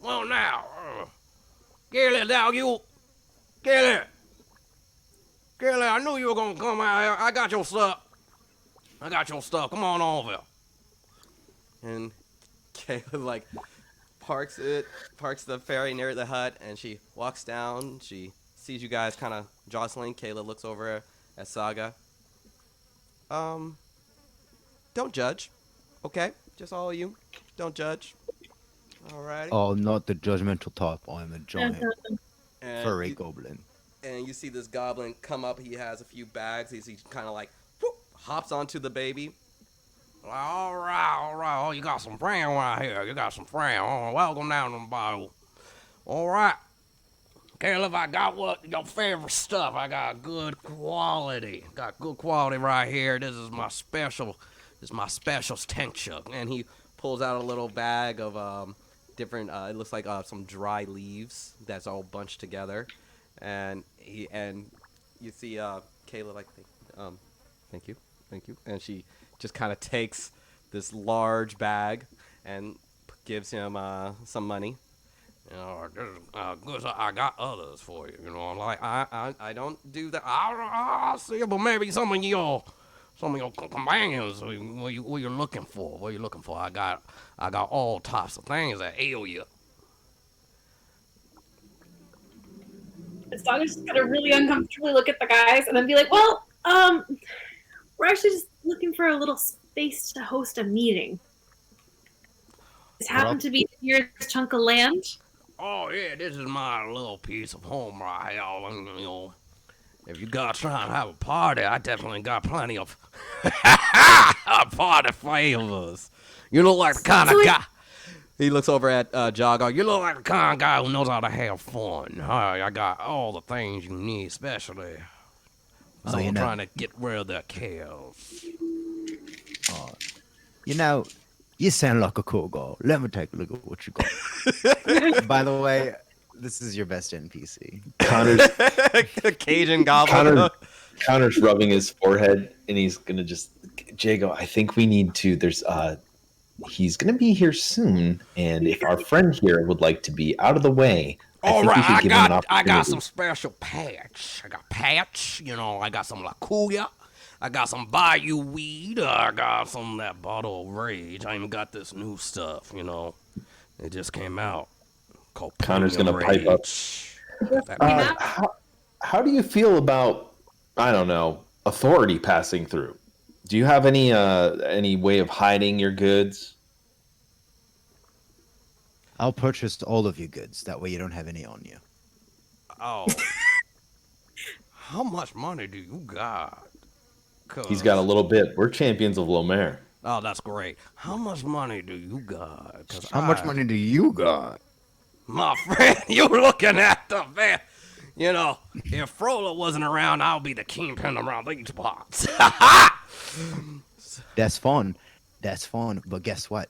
Well now, get it now, you. Get it. Get it. I knew you were gonna come out here. I got your stuff. I got your stuff. Come on over. And Kayla like parks the ferry near the hut, and she walks down. She sees you guys kind of jostling. Kayla looks over at Saga. Um, don't judge, okay? Just all of you, don't judge. Alrighty. Oh, I'm not the judgmental type. I'm a giant And furry you, goblin. and you see this goblin come up. He has a few bags. He kind of like whoop, hops onto the baby. All right, all right. Oh, you got some friend right here. You got some friend. Oh, welcome down to the bottle. All right. Caleb, I got what your favorite stuff. I got good quality. Got good quality right here. This is my special. This is my special tincture. And he pulls out a little bag of different. It looks like some dry leaves that's all bunched together. And you see Kayla like, thank you, thank you. And she just kind of takes this large bag and gives him some money. You know, good. I got others for you. You know, like I don't do that. I'll see, but maybe some of your companions. What you looking for? What you looking for? I got all types of things that ail you. This dog is just gonna really uncomfortably look at the guys and then be like, "Well, we're actually just looking for a little space to host a meeting. This happened to be the nearest chunk of land." Oh yeah, this is my little piece of home right here. You know, if you guys trying to have a party, I definitely got plenty of party favors. You look like the kind of guy. He looks over at Jagar. You look like the kind of guy who knows how to have fun. I got all the things you need, especially someone trying to get rid of their chaos. You know, you sound like a cool guy. Let me take a look at what you got. By the way, this is your best NPC. Cajun goblin. Connor's rubbing his forehead, and he's gonna just Jago. I think we need to. He's gonna be here soon, and if our friend here would like to be out of the way, All I think we right, should give him an opportunity. I got some special patch. I got patch. You know, I got some Lakuya. I got some Bayou weed. I got some of that bottle of rage. I even got this new stuff. You know, it just came out. Called Connor's gonna Rage. pipe up. How do you feel about, I don't know, authority passing through? Do you have any way of hiding your goods? I'll purchase all of your goods. That way you don't have any on you. Oh. How much money do you got? He's got a little bit. We're champions of Lomér. Oh, that's great. How much money do you got? How much money do you got? My friend, you looking at the man. You know, if Frola wasn't around, I'll be the kingpin around these parts. That's fun. That's fun. But guess what?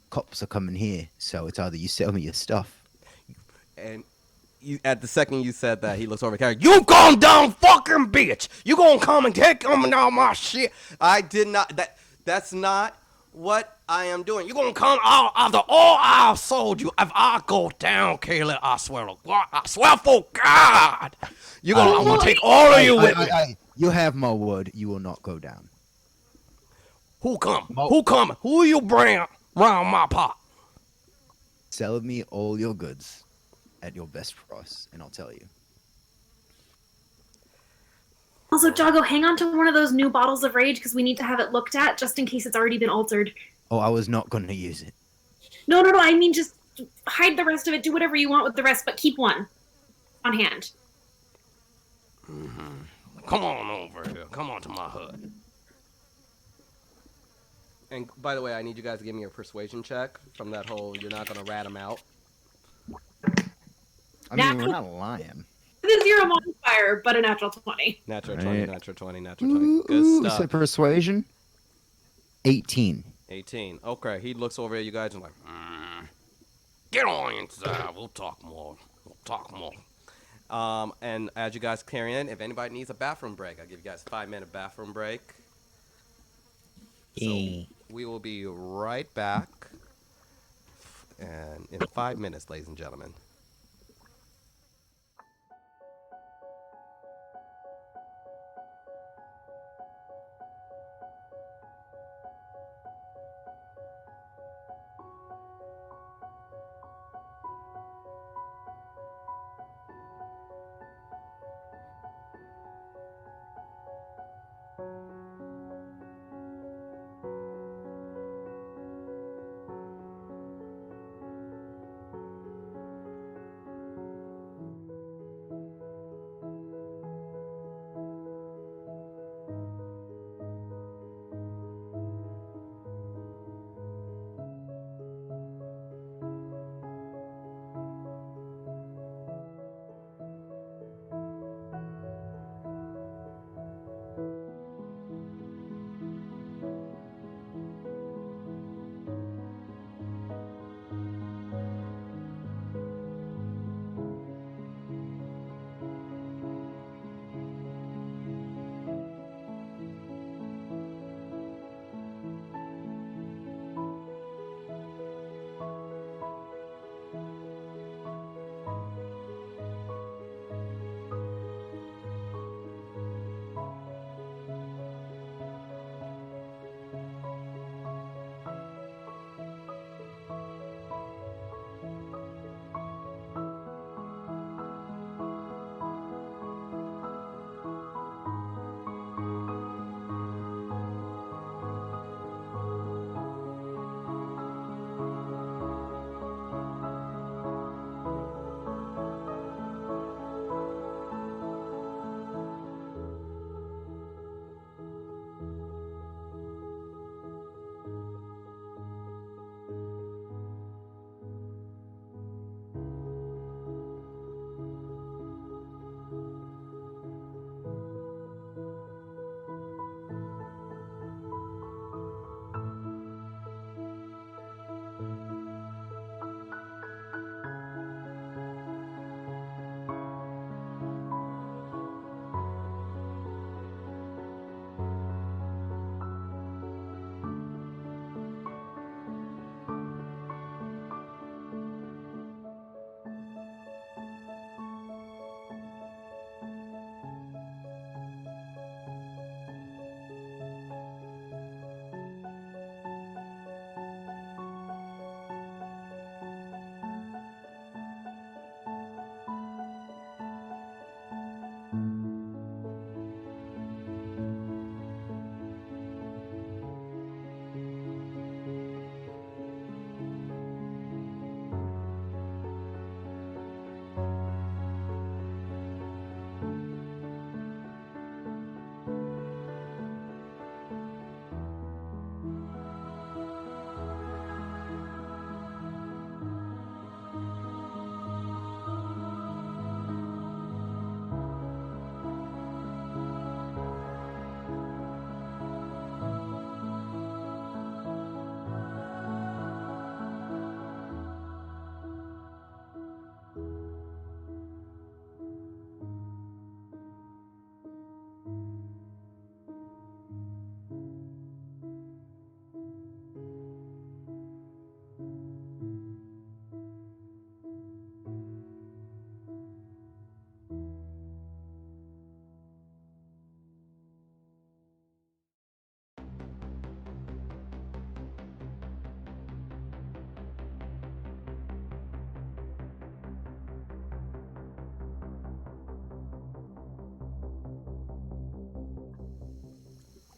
Cops are coming here, so it's either you sell me your stuff. And at the second you said that, he looks over at Karen. You gone down fucking bitch! You gonna come and take down my shit? I did not. That's not what I am doing. You gonna come out after all I sold you? If I go down, Kayla, I swear to God, I swear for God, I'm gonna take all of you with me. You have my word. You will not go down. Who come? Who coming? Who you bring round my pot? Sell me all your goods at your best price, and I'll tell you. Also, Jago, hang on to one of those new bottles of rage because we need to have it looked at just in case it's already been altered. Oh, I was not going to use it. No. I mean, just hide the rest of it. Do whatever you want with the rest, but keep one on hand. Mm-hmm. Come on over here. Come on to my hut. And by the way, I need you guys to give me a persuasion check from that whole you're not going to rat him out. I mean, we're not lying. The zero modifier, but a natural 20. Natural Right. 20, natural 20, natural 20. Good stuff. So persuasion? 18. 18. Okay, he looks over at you guys and like, get on inside. We'll talk more. And as you guys carry in, if anybody needs a bathroom break, I'll give you guys a 5-minute bathroom break. So We will be right back, and in 5 minutes, ladies and gentlemen.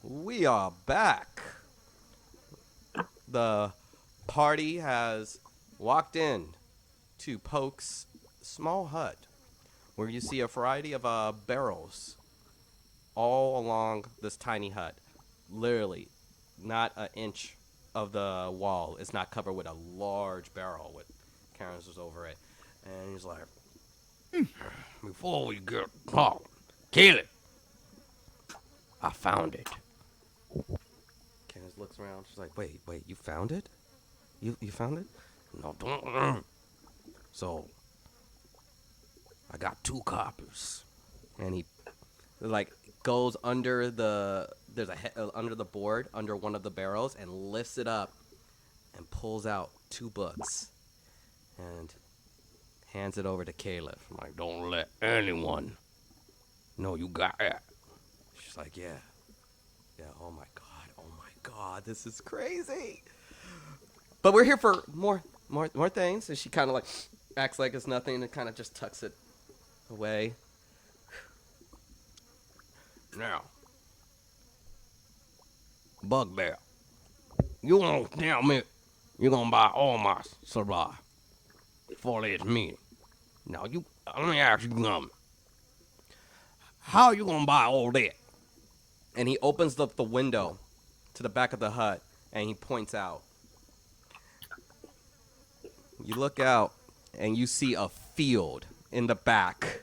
We are back. The party has walked in to Poke's small hut, where you see a variety of barrels all along this tiny hut. Literally, not an inch of the wall is not covered with a large barrel with canisters over it. And he's like, before we get caught, kill it. I found it. Candace looks around. She's like, wait, you found it? You found it? No, don't. So, I got 2 copies. And he, like, goes under there's under the board under one of the barrels and lifts it up and pulls out 2 books and hands it over to Caleb. I'm like, don't let anyone know you got that. She's like, yeah. Oh my god, this is crazy. But we're here for more things. And she kind of like acts like it's nothing and kind of just tucks it away. Now, Bugbear, you gonna tell me you're gonna buy all my supply for this meeting. Now, let me ask you something. How you gonna buy all that? And he opens up the window to the back of the hut and he points out. You look out and you see a field in the back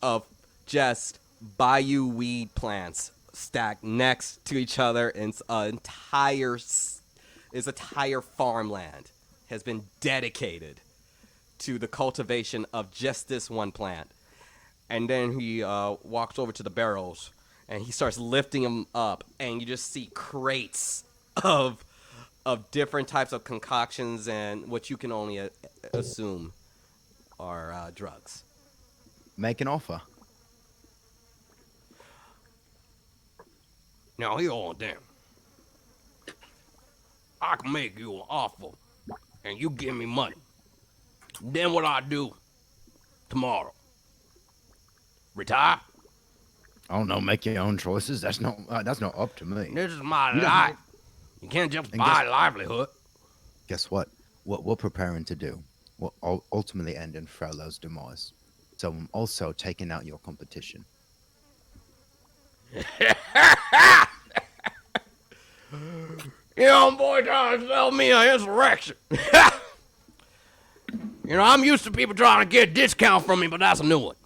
of just bayou weed plants stacked next to each other, and entire farmland has been dedicated to the cultivation of just this one plant. And then he walks over to the barrels and he starts lifting them up, and you just see crates of different types of concoctions and what you can only assume are drugs. Make an offer. Now, here on them. I can make you an offer, and you give me money. Then what I do tomorrow? Retire? I don't know. Make your own choices. That's not up to me. This is my life. You can't just buy livelihood. Guess what? What we're preparing to do will ultimately end in Frollo's demise. So I'm also taking out your competition. You know, boy trying to sell me an insurrection. You know, I'm used to people trying to get a discount from me, but that's a new one.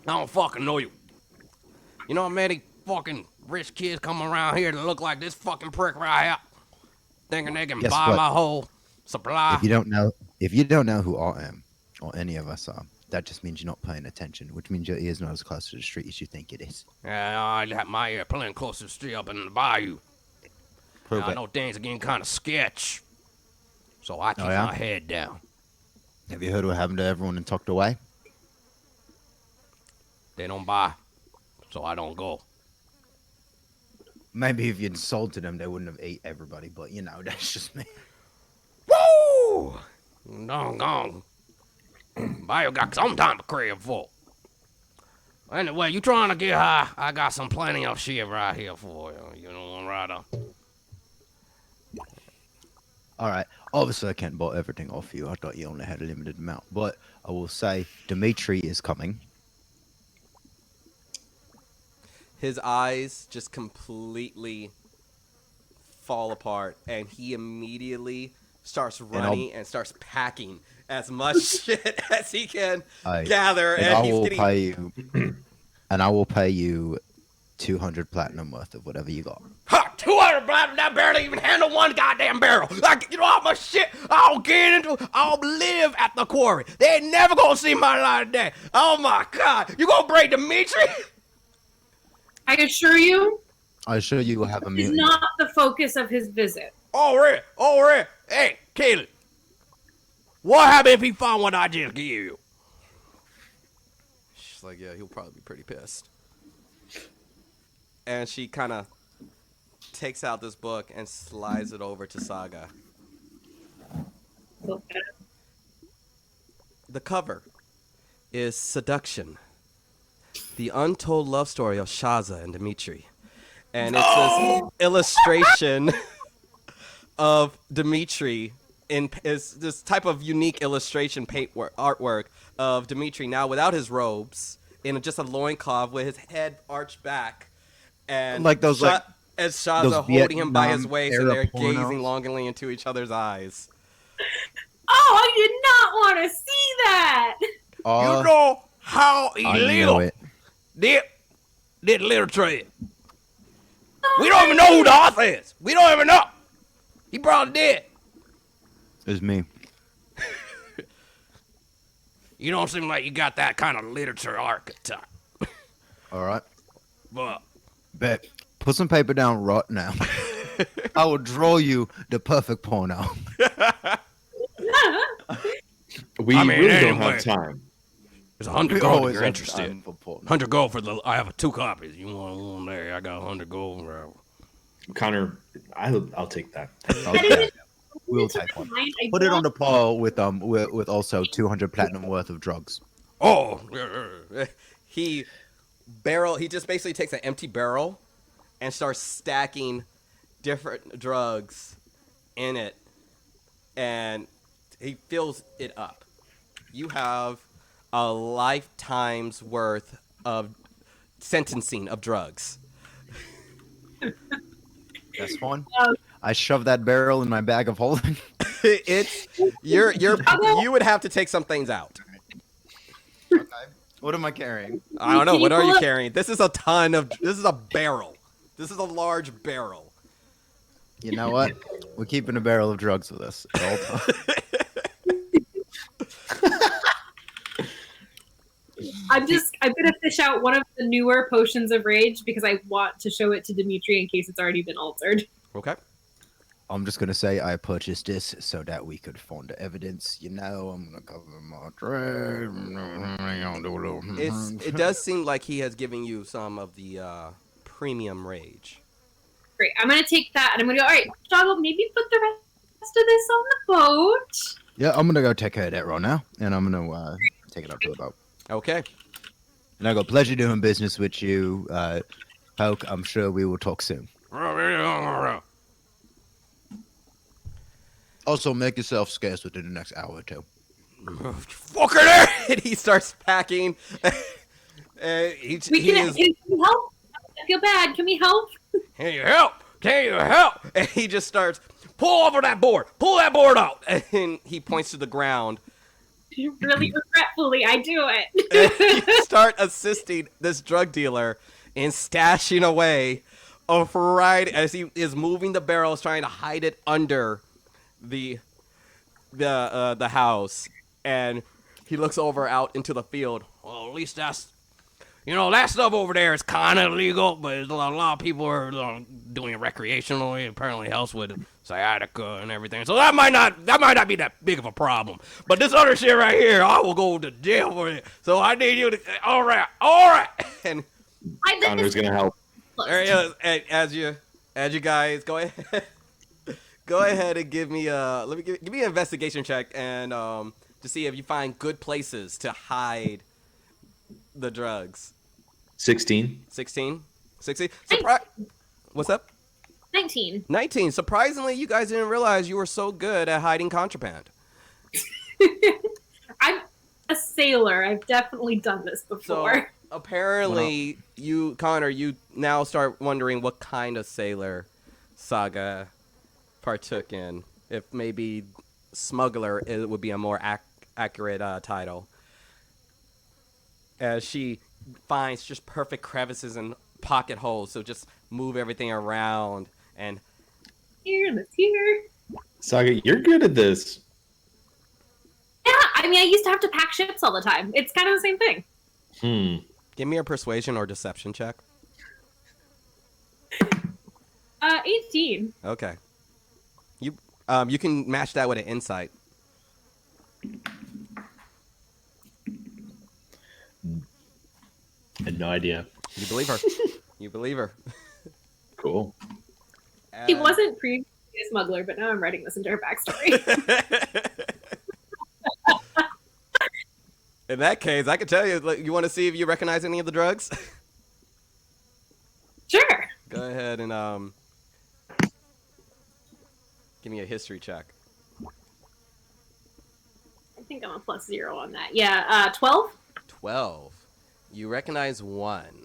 I don't fucking know you. You know how many fucking rich kids come around here that look like this fucking prick right here, thinking they can Guess buy what? my whole supply? If you don't know who I am, or any of us are, that just means you're not paying attention, which means your ear's not as close to the street as you think it is. Yeah, I got my ear playing close to the street up in the bayou. Prove Now, I it. know things are getting kind of sketch, so I keep yeah? my head down. Have you heard what happened to everyone and tucked away? They don't buy, so I don't go. Maybe if you'd sold to them, they wouldn't have ate everybody, but that's just me. Woo! Doggone. Bayou got some time to crave for. Anyway, you trying to get high? I got some plenty of shit right here for you. You know, right on. All right. Obviously, I can't buy everything off you. I thought you only had a limited amount. But I will say, Dimitri is coming. His eyes just completely fall apart, and he immediately starts running and starts packing as much shit as he can gather. And And I he's will getting... pay you. And I will pay you 200 platinum worth of whatever you got. Ha! 200 platinum, that barely even handle one goddamn barrel. Like, you know how much shit I'll get into? I'll live at the quarry. They ain't never gonna see my light of day. Oh my god. You gonna break Dimitri? I assure you, I assure you will have a he's mutiny. not the focus of his visit. All right. Hey, Caleb. What happened if he found what I just gave you? She's like, yeah, he'll probably be pretty pissed. And she kind of takes out this book and slides it over to Saga. The cover is Seduction, the untold love story of Shaza and Dimitri. And it's this illustration of Dimitri is this type of unique illustration artwork of Dimitri now without his robes, in just a loincloth with his head arched back, and Like those, as Shaza those holding him by his Vietnam waist, and era they're pornos. gazing longingly into each other's eyes. Oh, I did not want to see that. You know how he I know lived. it. Did little trade. We don't even know who the author is. We don't even know. He probably did. It's me. You don't seem like you got that kind of literature archetype. All right. But Bet. Put some paper down right now. I will draw you the perfect porno. We I mean, really don't anyway. have time. There's 100 We gold if always you're have interested. time for porno. 100 gold for the. I have 2 copies. You want one there? I got 100 gold. Connor, I'll take that. Okay. We'll take one. I Put it on don't- the par with also 200 platinum worth of drugs. Oh, he just basically takes an empty barrel and starts stacking different drugs in it, and he fills it up. You have a lifetime's worth of sentencing of drugs. That's fine. Um, I shove that barrel in my bag of holding. It's you would have to take some things out. Okay. What am I carrying? I don't know. Can you What are pull you up- carrying? This is a barrel. This is a large barrel. You know what? We're keeping a barrel of drugs with us at all times. I'm gonna fish out one of the newer potions of rage because I want to show it to Dimitri in case it's already been altered. Okay. I'm just gonna say I purchased this so that we could find the evidence. You know, I'm gonna cover my trade. It does seem like he has given you some of the premium rage. Great. I'm gonna take that and I'm gonna go. All right, Joggle, maybe put the rest of this on the boat. Yeah, I'm gonna go take care of that right now, and I'm gonna take it up to the boat. Okay. And I got pleasure doing business with you, Poke. I'm sure we will talk soon. Also, make yourself scarce within the next hour or two. Fucker! And he starts packing. Can you help? I feel bad. Can we help? Can you help? Can you help? And he just starts, pull over that board. Pull that board out. And he points to the ground. Really regretfully, I do And it. you start assisting this drug dealer in stashing away a variety as he is moving the barrels, trying to hide it under the house. And he looks over out into the field. Well, at least that's, that stuff over there is kind of illegal, but a lot of people are doing it recreationally. Apparently helps with sciatica and everything. So that might not be that big of a problem. But this other shit right here, I will go to jail for it. So I need you to, all right. And Connor's gonna help. there he is. And as you guys go ahead, and give me give me an investigation check and to see if you find good places to hide the drugs. 16. 16? What's up? 19. 19. Surprisingly, you guys didn't realize you were so good at hiding contraband. I'm a sailor. I've definitely done this So before. apparently, Connor, you now start wondering what kind of sailor Saga partook in. If maybe smuggler it would be a more accurate title. As she finds just perfect crevices and pocket holes, so just move everything around and Here. Saga, you're good at this. Yeah, I mean, I used to have to pack ships all the time. It's kind of the same thing. give me a persuasion or deception check. 18. Okay. You can match that with an insight. I had no idea. You believe her. You believe her. Cool. He wasn't previously a smuggler, but now I'm writing this into her backstory. In that case, I can tell you. You want to see if you recognize any of the drugs? Sure. Go ahead and give me a history check. I think I'm a +0 on that. Yeah, 12. 12. You recognize one.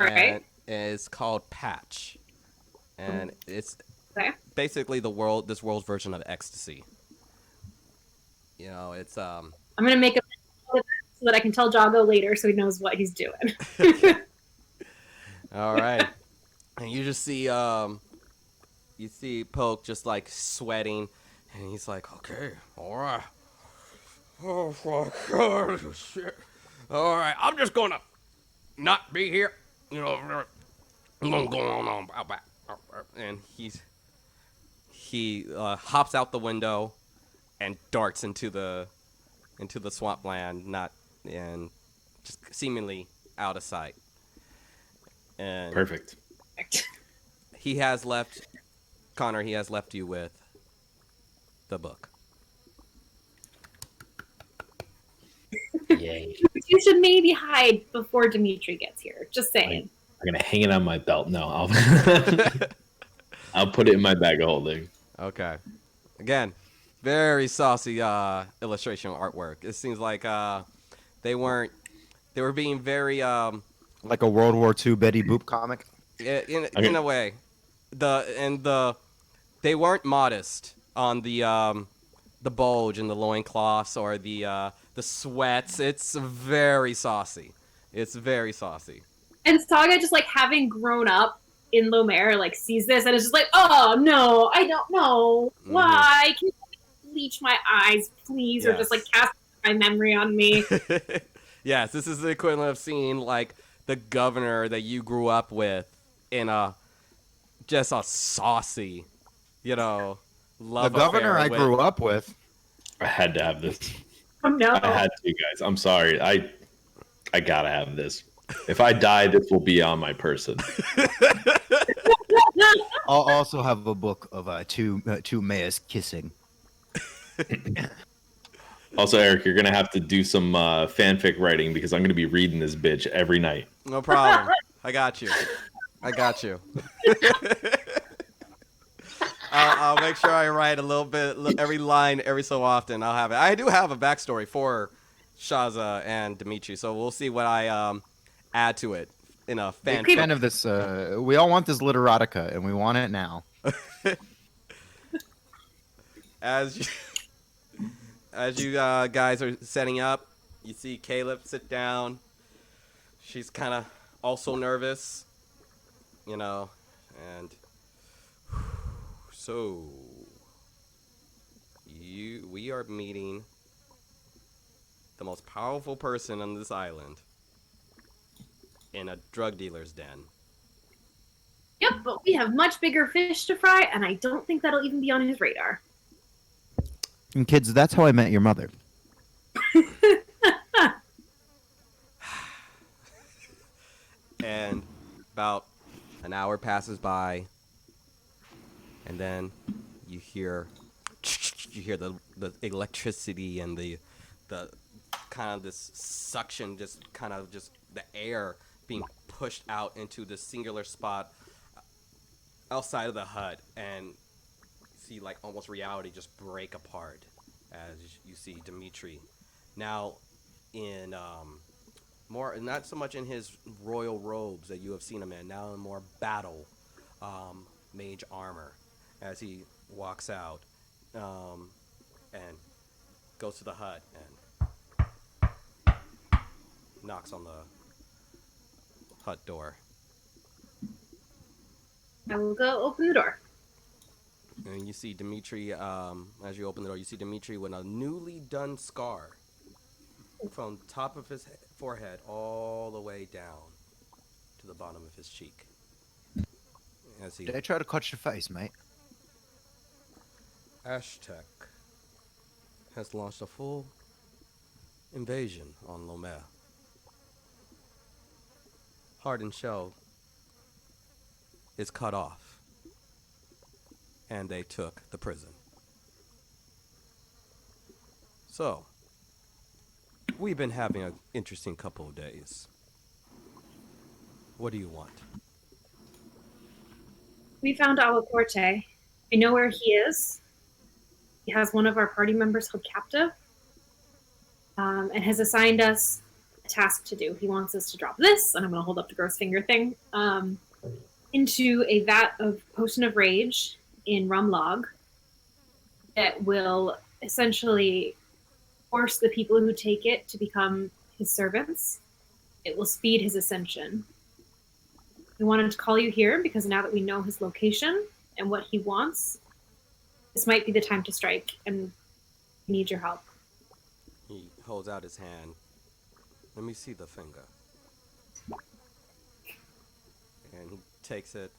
All right. And it's called Patch, and it's Okay. basically this world's version of ecstasy. It's I'm gonna make a so that I can tell Jago later, so he knows what he's doing. all right. And you just see Poke just like sweating, and he's like, okay, all right. Oh my God, shit. All right, I'm just gonna not be here. and he hops out the window and darts into the swampland, not and just seemingly out of sight. And Perfect. he has left Connor. He has left you with the book. Yay. You should maybe hide before Dimitri gets here. Just saying. I'm gonna hang it on my belt. No, I'll I'll put it in my bag of holding. Okay. Again, very saucy illustration artwork. It seems like they weren't. They were being very Like a World War II Betty Boop comic. in a way. They weren't modest on the bulge and the loincloths or the sweats. It's very saucy. It's very saucy. And Saga, just like having grown up in Lomér, like sees this and is just like, oh no, I don't know. Why? Can you bleach my eyes, please? Or just like cast my memory on me. Yes, this is the equivalent of seeing like the governor that you grew up with in a just a saucy, love The governor affair I with- grew up with. I had to have this. Oh no. I had to, guys. I'm sorry. I gotta have this. If I die, this will be on my person. I'll also have a book of two mayors kissing. Also, Eric, you're gonna have to do some fanfic writing because I'm gonna be reading this bitch every night. No problem. I got you. I got you. I'll make sure I write a little bit, every line, every so often. I'll have it. I do have a backstory for Shaza and Dimitri, so we'll see what I add to it in a fan. Kind of this. We all want this literotica, and we want it now. As you guys are setting up, you see Caleb sit down. She's kind of also nervous, and so we are meeting the most powerful person on this island in a drug dealer's den. Yep, but we have much bigger fish to fry, and I don't think that'll even be on his radar. And kids, that's how I met your mother. And about an hour passes by, and then you hear the electricity and the kind of this suction, just the air being pushed out into this singular spot outside of the hut, and you see like almost reality just break apart as you see Dimitri now in more, not so much in his royal robes that you have seen him in, now in more battle mage armor as he walks out and goes to the hut and knocks on the hut door. I will go open the door. And you see Dimitri, as you open the door, you see Dimitri with a newly done scar from top of his forehead all the way down to the bottom of his cheek. As he Did I try to cut your face, mate? Aztec has launched a full invasion on Lomér. Heart and shell is cut off, and they took the prison. So, we've been having an interesting couple of days. What do you want? We found Alacorte. I know where he is. He has one of our party members held captive and has assigned us a task to do. He wants us to drop this, and I'm going to hold up the gross finger thing, into a vat of potion of rage in Rumlog that will essentially force the people who take it to become his servants. It will speed his ascension. We wanted to call you here because now that we know his location and what he wants, this might be the time to strike, and we need your help. He holds out his hand. Let me see the finger. And he takes it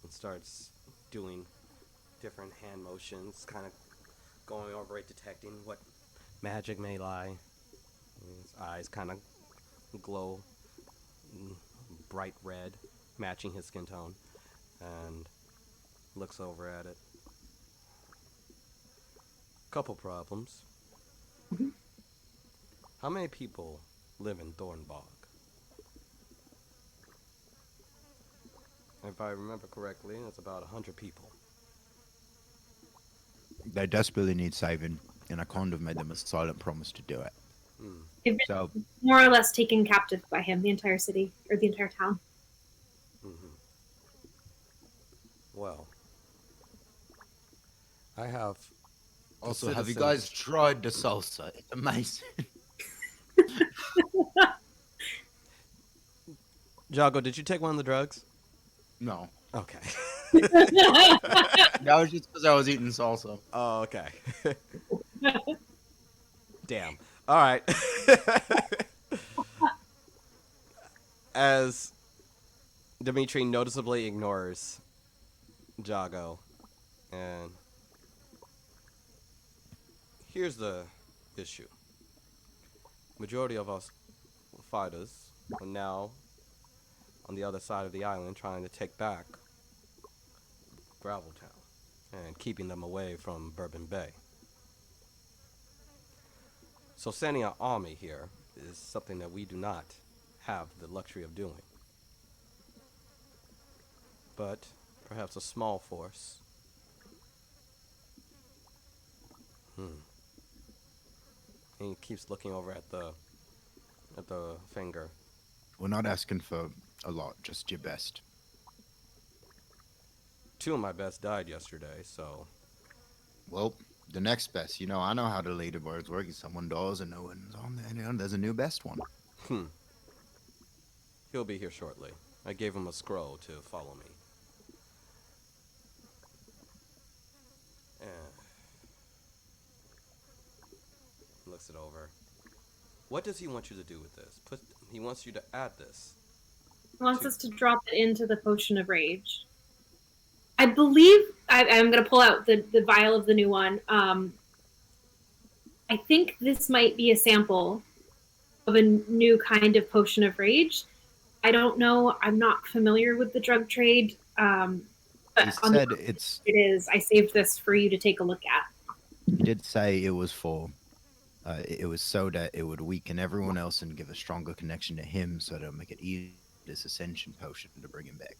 and starts doing different hand motions, kind of going over it, detecting what magic may lie. His eyes kind of glow bright red, matching his skin tone, and looks over at it. Couple problems. How many people live in Thornbog? If I remember correctly, it's about 100 people. They desperately need saving, and I kind of made them a silent promise to do it. They've been So, more or less taken captive by him, the entire city, or the entire town. Mm-hmm. Well, I have. the also, have you citizens- guys tried the salsa? It's amazing. Jago, did you take one of the drugs? No, Okay. that was just because I was eating salsa. Oh, okay. Damn. All right. As Dimitri noticeably ignores Jago, and here's the issue. Majority of us fighters are now on the other side of the island trying to take back Graveltown and keeping them away from Bourbon Bay. So sending an army here is something that we do not have the luxury of doing. But perhaps a small force. And he keeps looking over at the finger. We're not asking for a lot, just your best. 2 of my best died yesterday, so Well, the next best. You know, I know how the leaderboards work. If someone dies and no one's on there, there's a new best one. he'll be here shortly. I gave him a scroll to follow me. Looks it over. What does he want you to do with this? He wants you to add this. He wants us to drop it into the potion of rage. I believe I'm going to pull out the vial of the new one. I think this might be a sample of a new kind of potion of rage. I don't know. I'm not familiar with the drug trade. But He said it's. it is. I saved this for you to take a look at. He did say it was for. It was so that it would weaken everyone else and give a stronger connection to him, so that'll make it easy. This ascension potion to bring him back.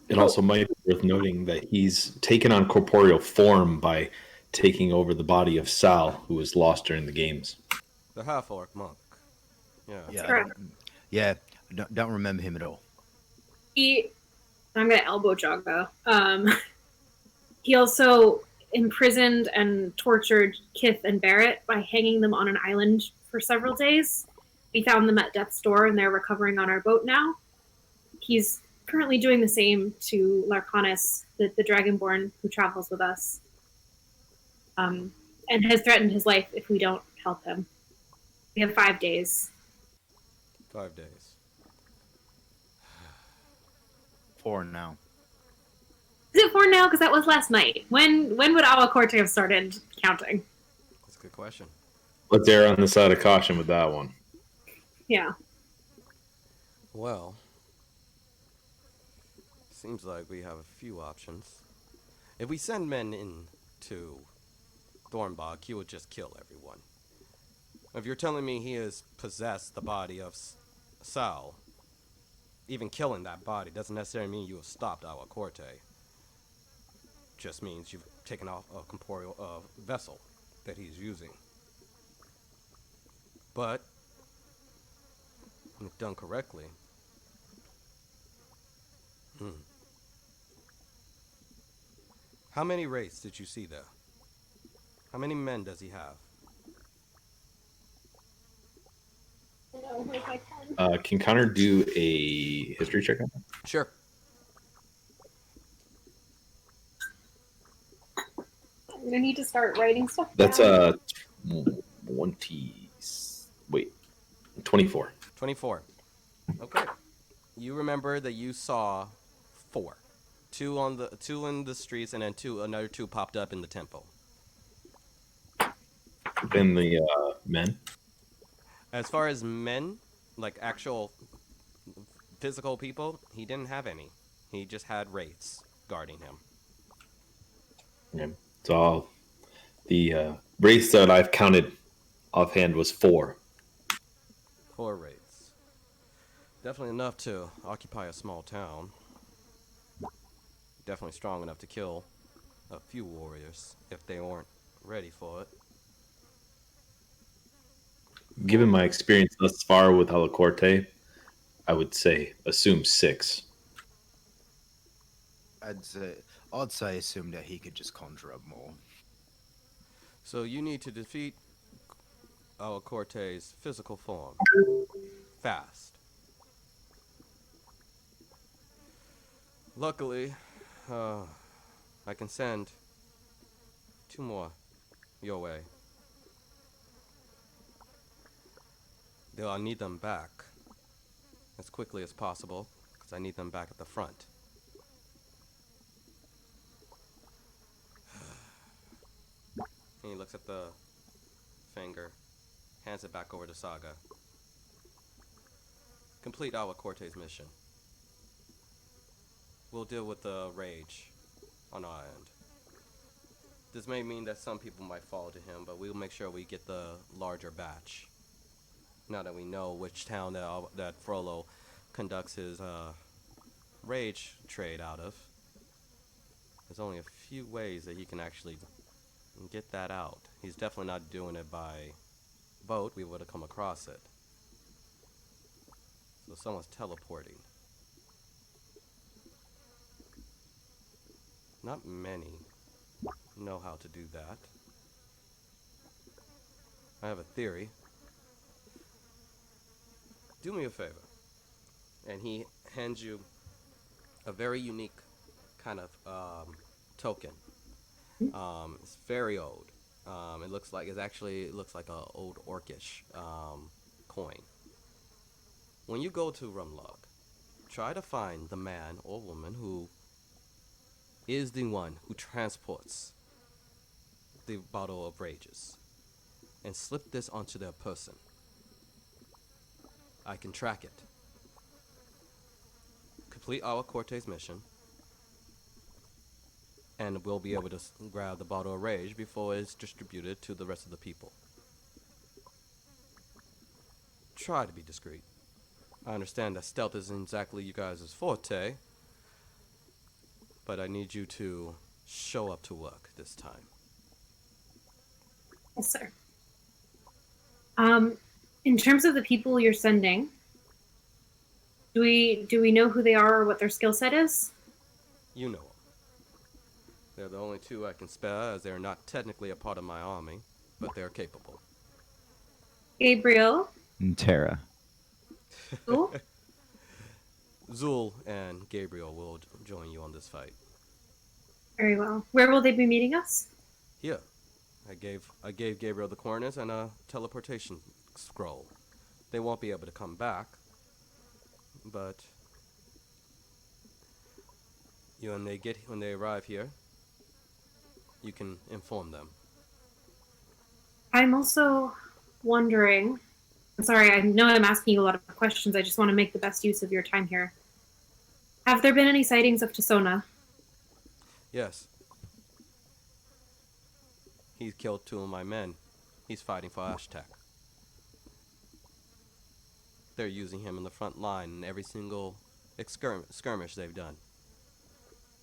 It also might be worth noting that he's taken on corporeal form by taking over the body of Sal, who was lost during the games. The half-orc monk. Yeah. Yeah, Correct. don't remember him at all. I'm going to elbow Jago. He also imprisoned and tortured Kith and Barrett by hanging them on an island for several days. We found them at death's door, and they're recovering on our boat now. He's currently doing the same to Larcanus, the Dragonborn who travels with us, and has threatened his life if we don't help him. We have 5 days. 5 days. 4 now. Is it 4 now? Because that was last night. When would Alacorte have started counting? That's a good question. Let's err on the side of caution with that one. Yeah. Well, seems like we have a few options. If we send men in to Thornbog, he would just kill everyone. If you're telling me he has possessed the body of Sal, even killing that body doesn't necessarily mean you have stopped Alacorte. Just means you've taken off a corporeal vessel that he's using. But, if done correctly, how many wraiths did you see there? How many men does he have? Can Connor do a history check on that? Sure. I'm gonna need to start writing stuff That's down. 20. Wait, 24. 24. Okay. You remember that you saw four. Two in the streets and then another two popped up in the temple. And the men. As far as men, like actual physical people, he didn't have any. He just had wraiths guarding him. Yeah. So the race that I've counted offhand was four. Four wraiths. Definitely enough to occupy a small town. Definitely strong enough to kill a few warriors if they weren't ready for it. Given Four my wraiths. experience thus far with Alacorte, I would say assume six. I'd say, I'd say assume that he could just conjure up more. So you need to defeat Alacorte's physical form fast. Luckily, uh, I can send two more your way. Though I need them back as quickly as possible, because I need them back at the front. And he looks at the finger, hands it back over to Saga. Complete Agua Corte's mission. We'll deal with the rage on our end. This may mean that some people might fall to him, but we'll make sure we get the larger batch. Now that we know which town that Frollo conducts his rage trade out of, there's only a few ways that he can actually get that out. He's definitely not doing it by boat. We would have come across it. So someone's teleporting. Not many know how to do that. I have a theory. Do me a favor. And he hands you a very unique kind of token. It's very old. It looks like a old orcish coin. When you go to Rumlog, try to find the man or woman who is the one who transports the bottle of rages, and slip this onto their person. I can track it. Complete our Corte's mission, and we'll be able to grab the bottle of rage before it's distributed to the rest of the people. Try to be discreet. I understand that stealth isn't exactly you guys' forte, but I need you to show up to work this time. Yes, sir. Um, in terms of the people you're sending, do we know who they are or what their skill set is? You know them. They're the only two I can spare, as they're not technically a part of my army, but they're capable. Gabriel, And Terra. who? Zul and Gabriel will join you on this fight. Very well. Where will they be meeting us? Here, I gave Gabriel the coordinates and a teleportation scroll. They won't be able to come back, but when they arrive here, you can inform them. I'm also wondering. I'm sorry, I know I'm asking you a lot of questions. I just want to make the best use of your time here. Have there been any sightings of Tasona? Yes, he killed two of my men. He's fighting for Ashtak. They're using him in the front line in every single skirmish they've done.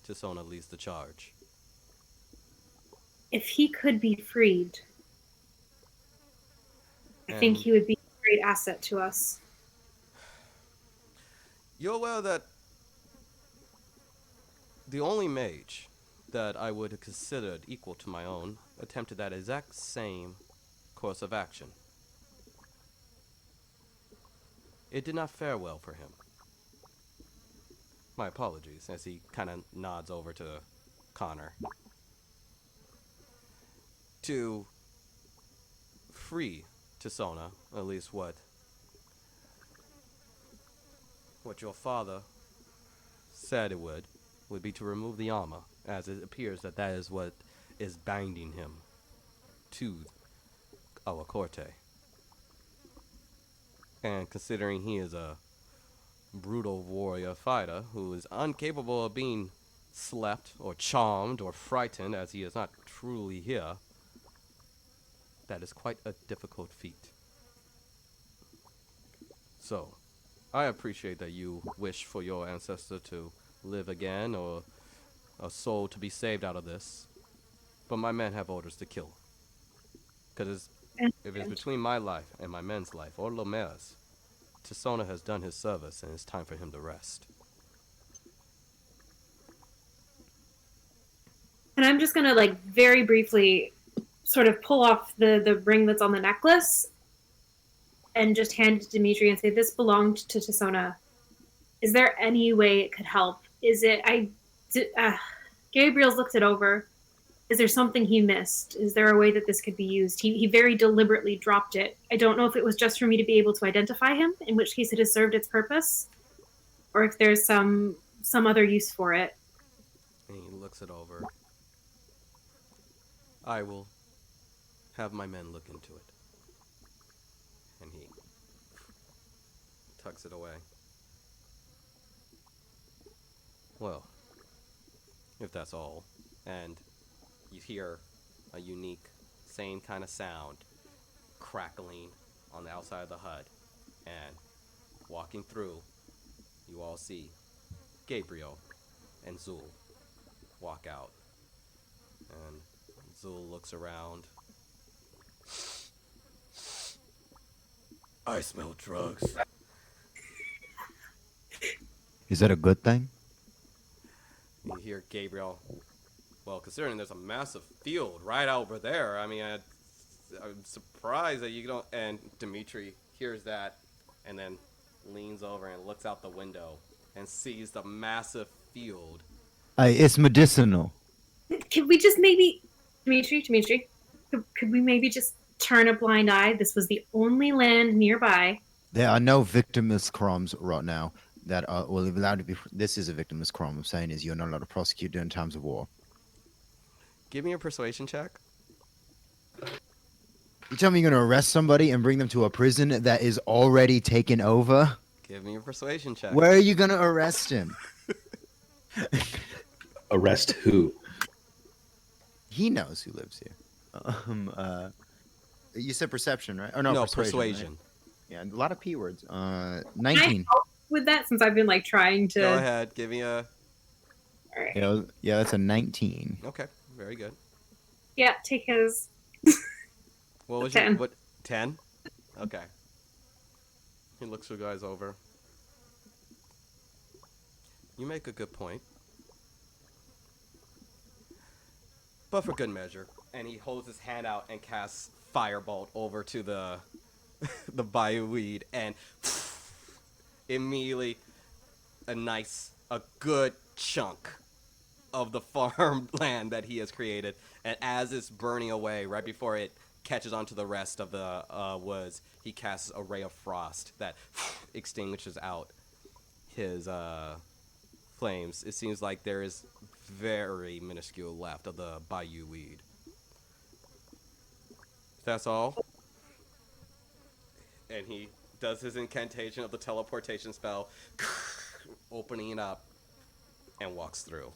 Tasona leads the charge. If he could be freed, I think And he would be a great asset to us. you're aware that the only mage that I would have considered equal to my own attempted that exact same course of action. It did not fare well for him. My apologies, as he kind of nods over to Connor. To free Tasona, at least what what your father said it would be to remove the armor, as it appears that that is what is binding him to our corte. And considering he is a brutal warrior fighter who is incapable of being slept or charmed or frightened, as he is not truly here, that is quite a difficult feat. So, I appreciate that you wish for your ancestor to live again or a soul to be saved out of this, but my men have orders to kill. Because if it's between my life and my men's life, or Lomer's, Tisona has done his service and it's time for him to rest. And I'm just gonna like very briefly sort of pull off the ring that's on the necklace and just hand it to Dimitri and say, "This belonged to Tisona. Is there any way it could help? Is it I? Gabriel's looked it over. Is there something he missed? Is there a way that this could be used? He very deliberately dropped it. I don't know if it was just for me to be able to identify him, in which case it has served its purpose, or if there's some other use for it." And he looks it over. I will have my men look into it. And he tucks it away. Well, if that's all, and you hear a unique, same kind of sound crackling on the outside of the hut, and walking through, you all see Gabriel and Zul walk out. And Zul looks around. I smell drugs. Is that a good thing? You hear Gabriel. Well, considering there's a massive field right over there, I mean, I'm surprised that you don't. And Dimitri hears that, and then leans over and looks out the window and sees the massive field. It's medicinal. Could we just maybe, Dimitri, could we maybe just turn a blind eye? This was the only land nearby. There are no victimless crimes right now that are allowed to be. This is a victimless crime. I'm saying is you're not allowed to prosecute during times of war. Give me a persuasion check. You tell me you're going to arrest somebody and bring them to a prison that is already taken over? Give me a persuasion check. Where are you going to arrest him? Arrest who? He knows who lives here. You said perception, right? Or no, No, persuasion. persuasion. Right? Yeah, a lot of P words. Can I 19. help with that since I've been like trying to? Go ahead. Give me a. All right. Yeah, that's a 19. Okay. Very good. Yeah, take his. What was 10. your what? 10. Okay. He looks you guys over. You make a good point. But for good measure. And he holds his hand out and casts Firebolt over to the the bayou weed, and immediately a good chunk of the farmland that he has created, and as it's burning away, right before it catches onto the rest of the woods, he casts a ray of frost that extinguishes out his flames. It seems like there is very minuscule left of the bayou weed. That's all. And he does his incantation of the teleportation spell, opening it up, and walks through.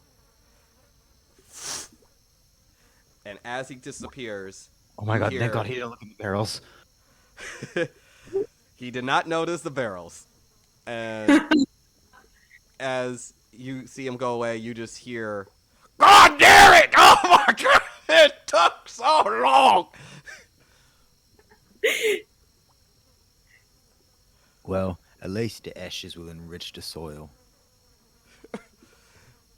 And as he disappears, Oh my you god, hear- thank god he didn't look at the barrels. he did not notice the barrels. And as you see him go away, you just hear, "God damn it! Oh my god! It took so long!" Well, at least the ashes will enrich the soil.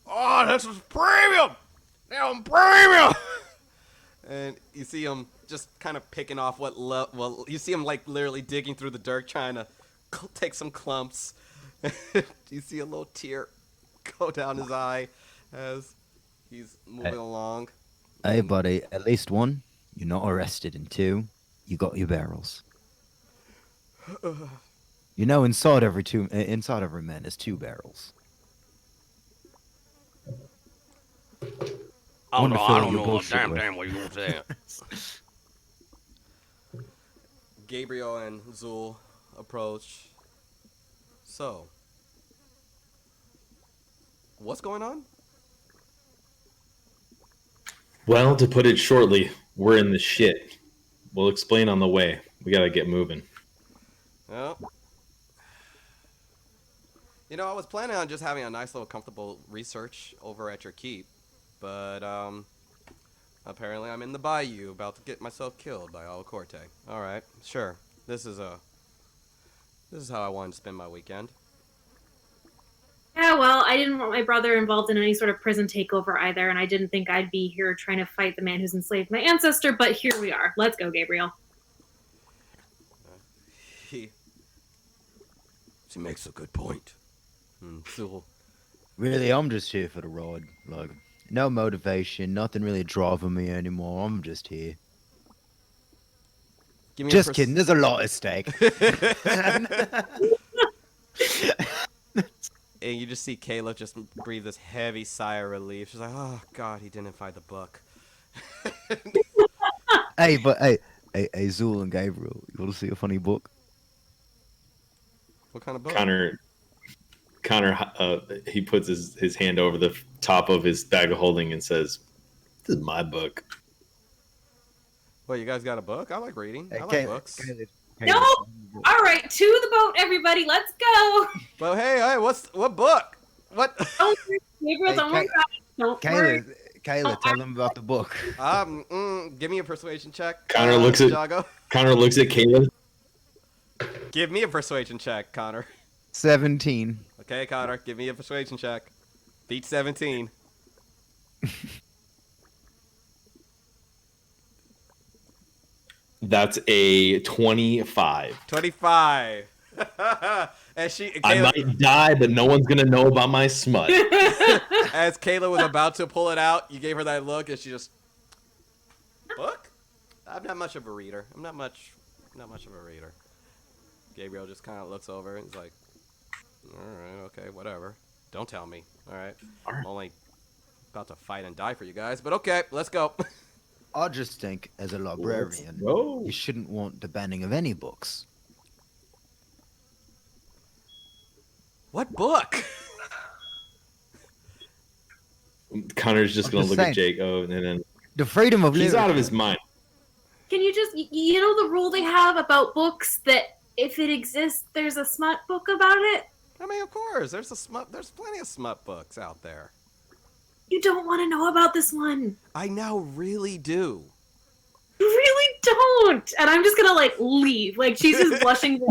"Oh, this is premium! Damn premium!" And you see him just kind of picking off well, you see him like literally digging through the dirt, trying to take some clumps. You see a little tear go down his eye as he's moving along. Hey, buddy, at least one, you're not arrested, and two, you got your barrels. You know, inside every man is two barrels. One to fill all your bullshit with. what you gonna say. Gabriel and Zul approach. So, what's going on? Well, to put it shortly, we're in the shit. We'll explain on the way. We gotta get moving. Well, I was planning on just having a nice little comfortable research over at your keep, but apparently I'm in the bayou about to get myself killed by Alacorte. All right, sure. This is how I wanted to spend my weekend. Yeah, well, I didn't want my brother involved in any sort of prison takeover either, and I didn't think I'd be here trying to fight the man who's enslaved my ancestor, but here we are. Let's go, Gabriel. He makes a good point. Zul, Really, I'm just here for the ride. Like, no motivation, nothing really driving me anymore. I'm just here. give me Just kidding. There's a lot at stake. And you just see Caleb just breathe this heavy sigh of relief. She's like, "Oh God, he didn't find the book." Hey, Zul and Gabriel, you want to see a funny book? What kind of book? Connor, he puts his hand over the top of his bag of holding and says, "This is my book." Well, you guys got a book? I like reading. I like books. No! All right, to the boat, everybody. Let's go. Well, hey, what book? What? Don't worry, Gabriel, don't worry about it. Don't worry. Kayla, tell them about the book. Give me a persuasion check. Connor looks at Jago. Caleb. Give me a persuasion check, Connor. 17. Okay, Connor, give me a persuasion check. Beat 17. That's a 25. 25. And I might die, but no one's gonna know about my smut. As Kayla was about to pull it out, you gave her that look, and she just, book? I'm not much of a reader. I'm not much of a reader. Gabriel just kind of looks over and is like, all right, okay, whatever. Don't tell me. All right. I'm only about to fight and die for you guys, but okay, let's go. I just think, as a librarian, go. you shouldn't want the banning of any books. What book? Connor's just I'm gonna just look at saying. Jake. Oh, and then The freedom of he's literature. out of his mind. Can you just, you know the rule they have about books that if it exists, there's a smut book about it? I mean, of course. There's plenty of smut books out there. You don't want to know about this one. I now really do. You really don't. And I'm just going to, like, leave. Like, she's just blushing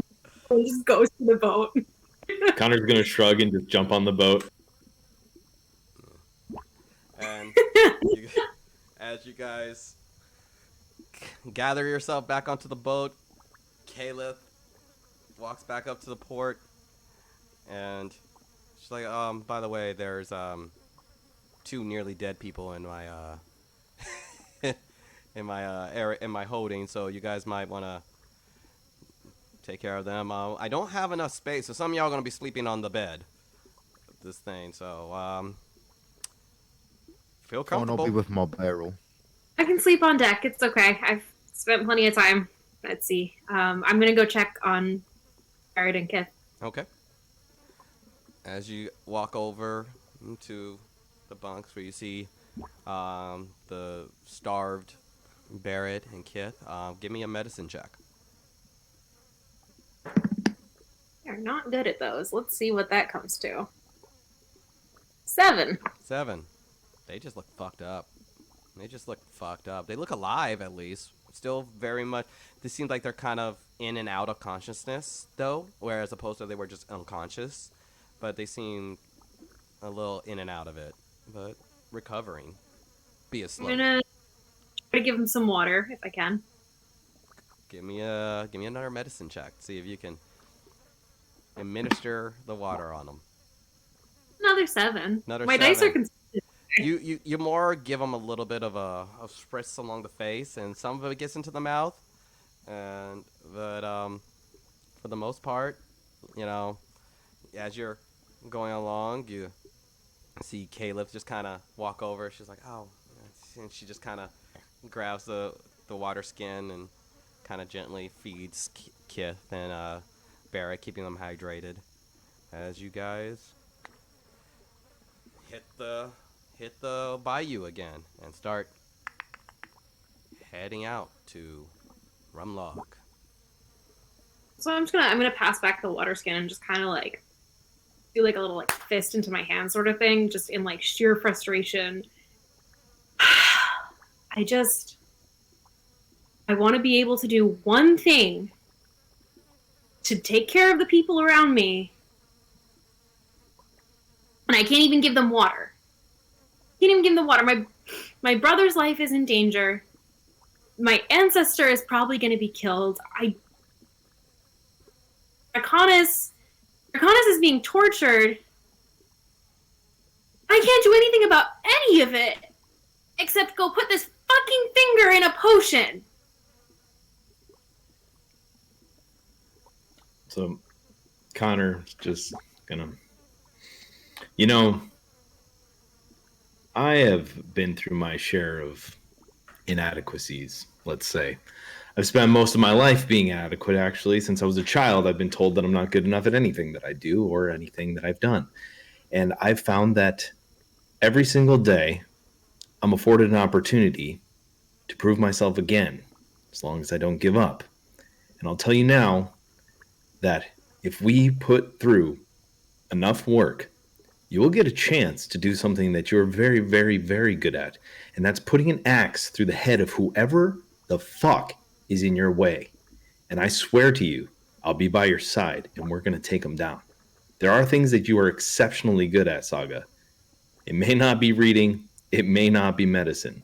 and just goes to the boat. Connor's gonna shrug and just jump on the boat. And as you guys gather yourself back onto the boat, Caleb walks back up to the port, and she's like, by the way, there's two nearly dead people in my area, in my holding, so you guys might want to take care of them. I don't have enough space, so some of y'all are gonna be sleeping on the bed. This thing, so feel I'll comfortable. be with my barrel. I can sleep on deck. It's okay. I've spent plenty of time at sea. I'm going to go check on Jared and Kith. Okay. As you walk over to the bunks where you see the starved Barrett and Kith, give me a medicine check. They're not good at those. Let's see what that comes to. 7. 7. They just look fucked up. They look alive, at least. Still very much. They seem like they're kind of in and out of consciousness, though, whereas opposed to they were just unconscious. But they seem a little in and out of it, but recovering. Be a slow. I'm going to try to give him some water if I can. Give me another medicine check. See if you can administer the water on them. Another 7. Another My dice 7. are consistent. You more give them a little bit of a spritz along the face, and some of it gets into the mouth, but for the most part, You know, as you're going along, you see Caleb just kind of walk over. She's like, "Oh," and she just kind of grabs the water skin and kind of gently feeds Kith and Barrett, keeping them hydrated. As you guys hit the hit the bayou again and start heading out to Rumlog. So I'm gonna pass back the water skin and just kind of like do like a little like fist into my hand sort of thing, just in like sheer frustration. I just I want to be able to do one thing to take care of the people around me, and I can't even give them water. Can't even give them water. My brother's life is in danger. My ancestor is probably going to be killed. Draconis is being tortured. I can't do anything about any of it except go put this fucking finger in a potion. So Connor's just gonna, you know, I have been through my share of inadequacies, let's say. I've spent most of my life being adequate, actually. Since I was a child, I've been told that I'm not good enough at anything that I do or anything that I've done. And I've found that every single day, I'm afforded an opportunity to prove myself again, as long as I don't give up. And I'll tell you now that if we put through enough work, you will get a chance to do something that you're very, very, very good at. And that's putting an axe through the head of whoever the fuck is in your way. And I swear to you, I'll be by your side and we're going to take them down. There are things that you are exceptionally good at, Saga. It may not be reading, it may not be medicine,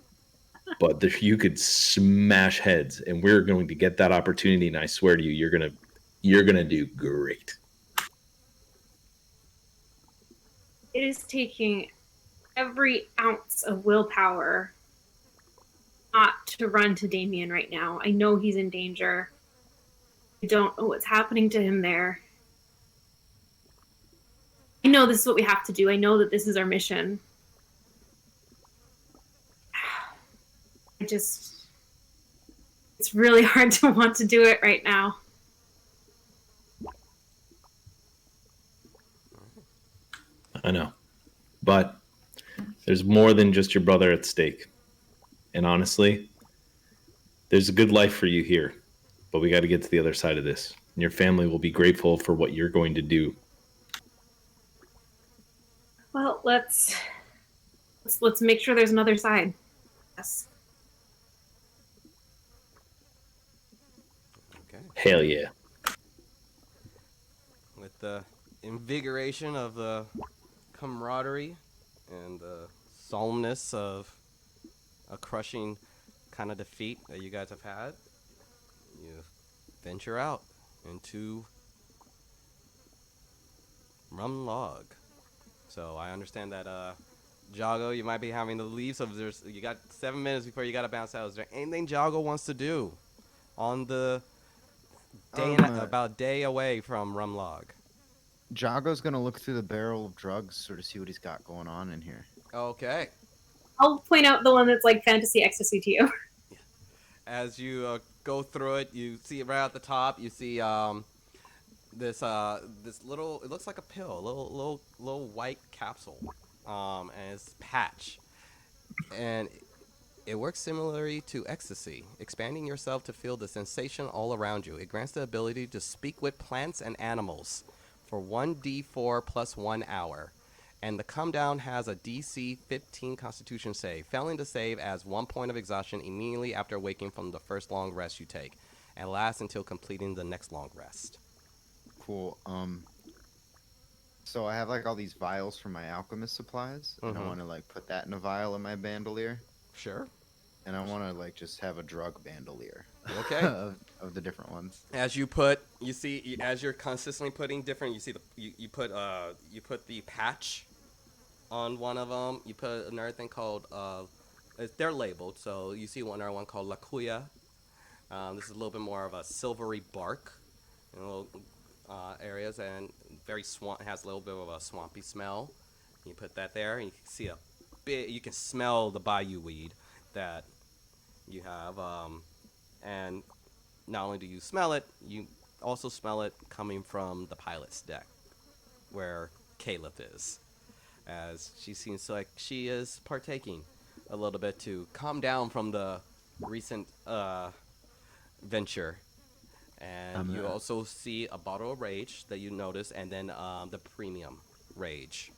but you could smash heads and we're going to get that opportunity. And I swear to you, you're going to do great. It is taking every ounce of willpower not to run to Damien right now. I know he's in danger. I don't know what's happening to him there. I know this is what we have to do. I know that this is our mission. I just, it's really hard to want to do it right now. I know. But there's more than just your brother at stake. And honestly, there's a good life for you here. But we got to get to the other side of this. And your family will be grateful for what you're going to do. Well, let's make sure there's another side. Yes. Okay. Hell yeah. With the invigoration of the camaraderie and the solemnness of a crushing kind of defeat that you guys have had, you venture out into Rumlog. So I understand that Jago, you might be having to leave. So you got 7 minutes before you got to bounce out. Is there anything Jago wants to do on the day about a day away from Rumlog? Jago's gonna look through the barrel of drugs, sort of see what he's got going on in here. Okay. I'll point out the one that's like fantasy ecstasy to you. As you go through it, you see right at the top. You see this little. It looks like a pill, little white capsule, and it's patch, and it works similarly to ecstasy, expanding yourself to feel the sensation all around you. It grants the ability to speak with plants and animals for 1d4 plus 1 hour. And the come down has a DC 15 Constitution save. Failing to save adds 1 point of exhaustion immediately after waking from the first long rest you take, and lasts until completing the next long rest. Cool. So I have like all these vials from my alchemist supplies, and I want to like put that in a vial in my bandolier, Sure. and I want to like just have a drug bandolier. Okay. of the different ones. As you're consistently putting different, you see you put the patch on one of them. You put another thing called they're labeled, so you see another one called Lakuya. This is a little bit more of a silvery bark, and a little areas, and very swamp has a little bit of a swampy smell. You put that there, and you can see a bit. You can smell the bayou weed that you have, and not only do you smell it, you also smell it coming from the pilot's deck, where Caliph is, as she seems like she is partaking a little bit to calm down from the recent venture. And I'm you also see a bottle of rage that you notice, and then the premium rage.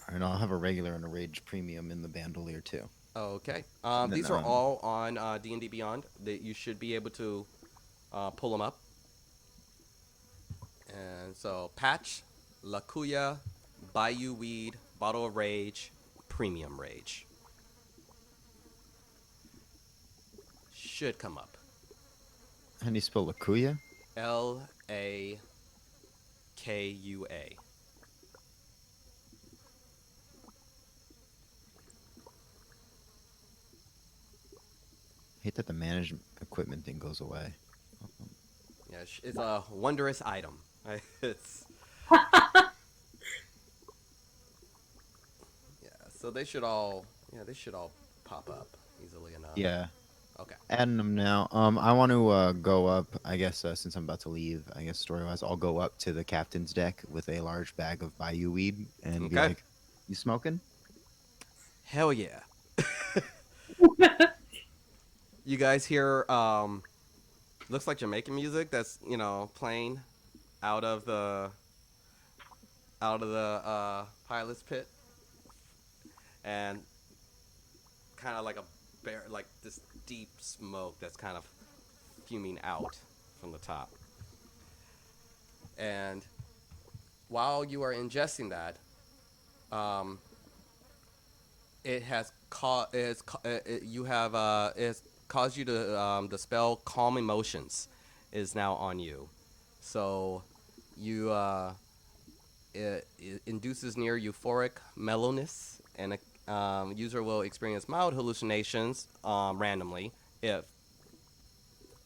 and I'll have a regular and a rage premium in the bandolier too. Okay. And then These are all on D&D Beyond. That you should be able to pull them up. And so, Patch, Lakuya, Bayou Weed, Bottle of Rage, Premium Rage. Should come up. how do you spell Lakuya? Lakua. Hate that the management equipment thing goes away. Yeah, it's a wondrous item. It's yeah. So they should all pop up easily enough. Yeah, Okay. adding them now. I want to go up. I guess since I'm about to leave, I guess story wise, I'll go up to the captain's deck with a large bag of bayou weed and be Okay. like, "You smoking?" Hell yeah. You guys hear looks like Jamaican music that's, playing out of the pilot's pit, and kind of like like this deep smoke that's kind of fuming out from the top. And while you are ingesting that, it has caused you to the spell Calm Emotions is now on you. So you it induces near euphoric mellowness, and a user will experience mild hallucinations randomly if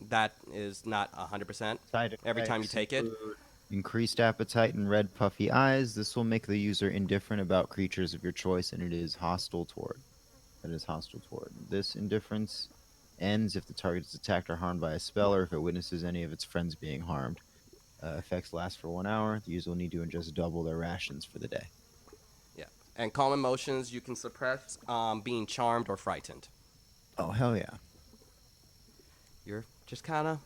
that is not 100% Side every time you effects take it. include increased appetite and red puffy eyes. This will make the user indifferent about creatures of your choice, and it is hostile toward. That is hostile toward. This indifference ends if the target is attacked or harmed by a spell, or if it witnesses any of its friends being harmed. Effects last for 1 hour. The user will need to ingest double their rations for the day. Yeah. And calm emotions you can suppress being charmed or frightened. Oh hell yeah! You're just kind of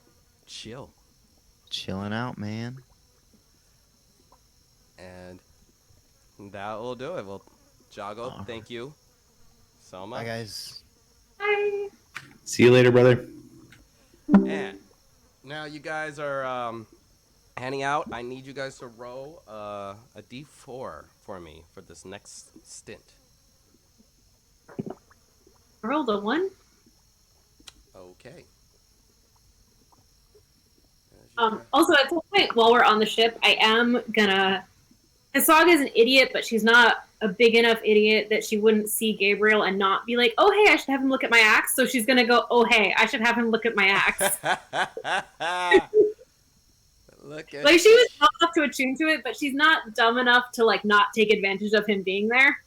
chill. Chilling out, man. And that will do it. Well, Jago, Alright. thank you so much. Bye guys. Hi. See you later, brother. And now you guys are handing out. I need you guys to roll a d4 for me for this next stint. I rolled a 1. Okay. Also, at some point while we're on the ship, I am gonna. Hisaga's an idiot, but she's not a big enough idiot that she wouldn't see Gabriel and not be like, "Oh hey, I should have him look at my axe." So she's gonna go, "Oh hey, I should have him look at my axe." Look at Like she was dumb enough to attune to it, but she's not dumb enough to like not take advantage of him being there.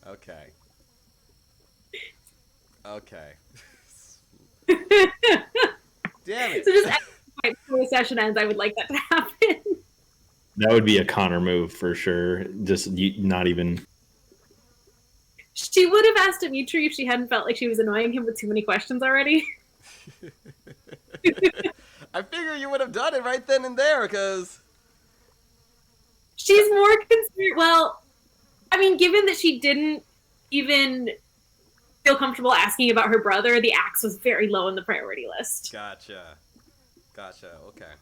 Okay. Okay. So Damn it. just before the session ends, I would like that to happen. That would be a Connor move for sure. Just not even. She would have asked Dimitri if she hadn't felt like she was annoying him with too many questions already. I figure you would have done it right then and there, because She's more concerned. Well, I mean, given that she didn't even feel comfortable asking about her brother, the axe was very low on the priority list. Gotcha. Okay.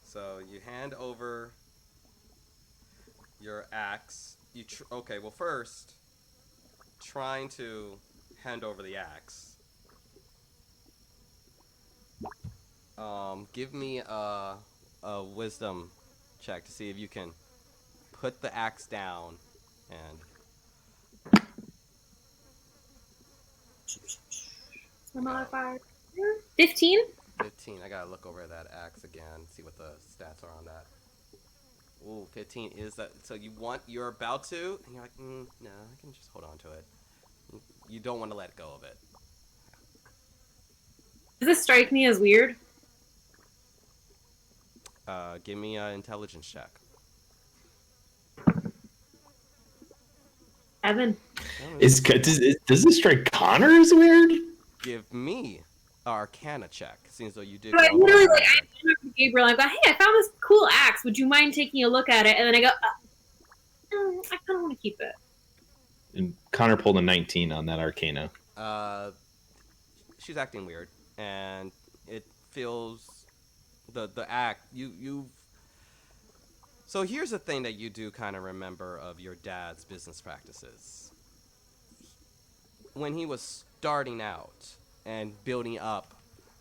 So you hand over your axe. Okay. Well, first, trying to hand over the axe. Give me a wisdom check to see if you can put the axe down and. So modifier 15. 15. I gotta look over that axe again, see what the stats are on that. Ooh, 15 is that. So you're about to, and you're like, no, I can just hold on to it. You don't want to let go of it. Does this strike me as weird? Give me an intelligence check. Evan. Oh, Does this strike Connor as weird? give me an Arcana check. Seems though you did. I Go literally over like I went up to Gabriel. I go, hey, I found this cool axe. Would you mind taking a look at it? And then I go, I kind of want to keep it. And Connor pulled a 19 on that Arcana. She's acting weird, and it feels the act you've. So here's the thing that you do kind of remember of your dad's business practices. When he was starting out and building up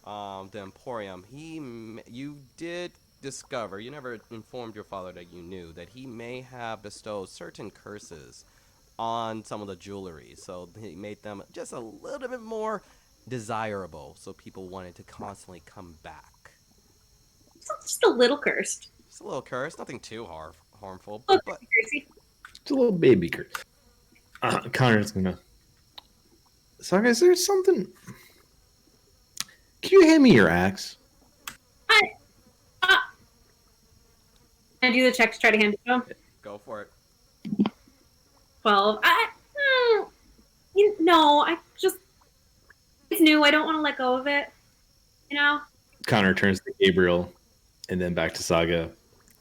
the Emporium, you did discover, you never informed your father that you knew, that he may have bestowed certain curses on some of the jewelry. So he made them just a little bit more desirable, so people wanted to constantly come back. Just a little cursed. Just a little curse, nothing too harmful, A little but cursey. It's a little baby curse. Connor's gonna. Saga, is there something? Can you hand me your axe? I do the check to try to hand it to him. go for it. 12. No, it's new. I don't want to let go of it. You know? Connor turns to Gabriel, and then back to Saga,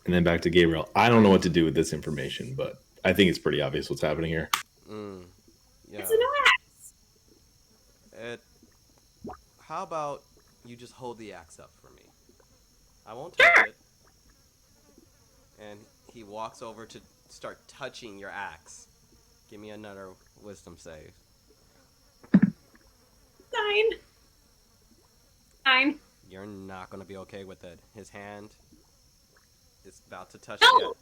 and then back to Gabriel. I don't know what to do with this information, but I think it's pretty obvious what's happening here. Yeah. It's a new axe. How about you just hold the axe up for me? I won't touch Sure. it. And he walks over to start touching your axe. Give me another wisdom save. 9. You're not gonna be okay with it. His hand is about to touch No. it.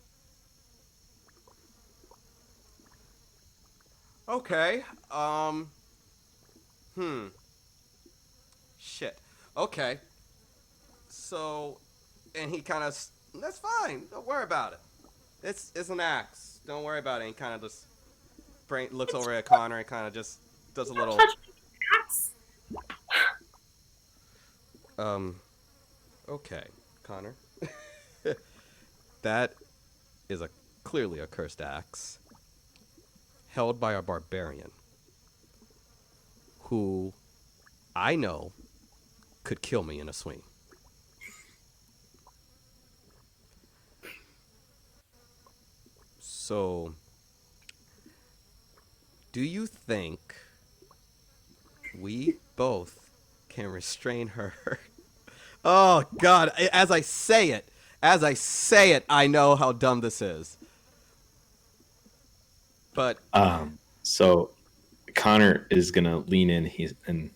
Okay. Shit. Okay. So, and he kind of. That's fine. Don't worry about it. It's an axe. Don't worry about it. And he kind of just looks over at Connor and kind of just does a little. Touch my axe. Okay, Connor. That is clearly a cursed axe held by a barbarian who I know could kill me in a swing. So, do you think we both can restrain her? Oh God! As I say it, I know how dumb this is. But So Connor is gonna lean in. I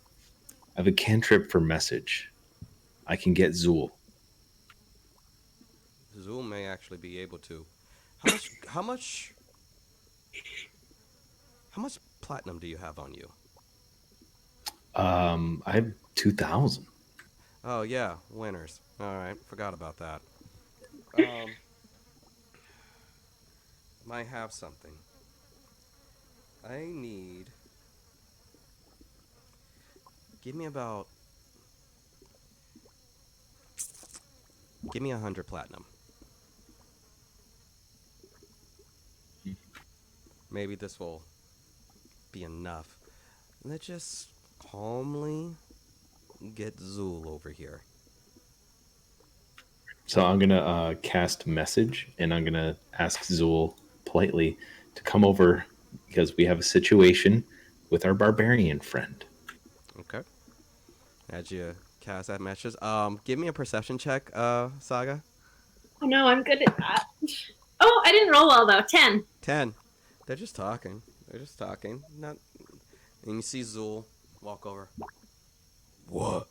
have a cantrip for message. I can get Zool. Zool may actually be able to. How much? How much? How much platinum do you have on you? I have 2,000. Oh yeah, winners. All right, forgot about that. Might have something. I need. Give me about. Give me 100 platinum. Maybe this will be enough. Let's just calmly get Zool over here. So I'm gonna cast message, and I'm gonna ask Zool politely to come over because we have a situation with our barbarian friend. Okay. As you cast that message, give me a perception check, Saga. Oh no, I'm good at that. Oh, I didn't roll well though. 10. 10. They're just talking. They're just talking. Not. And you see Zool walk over. What?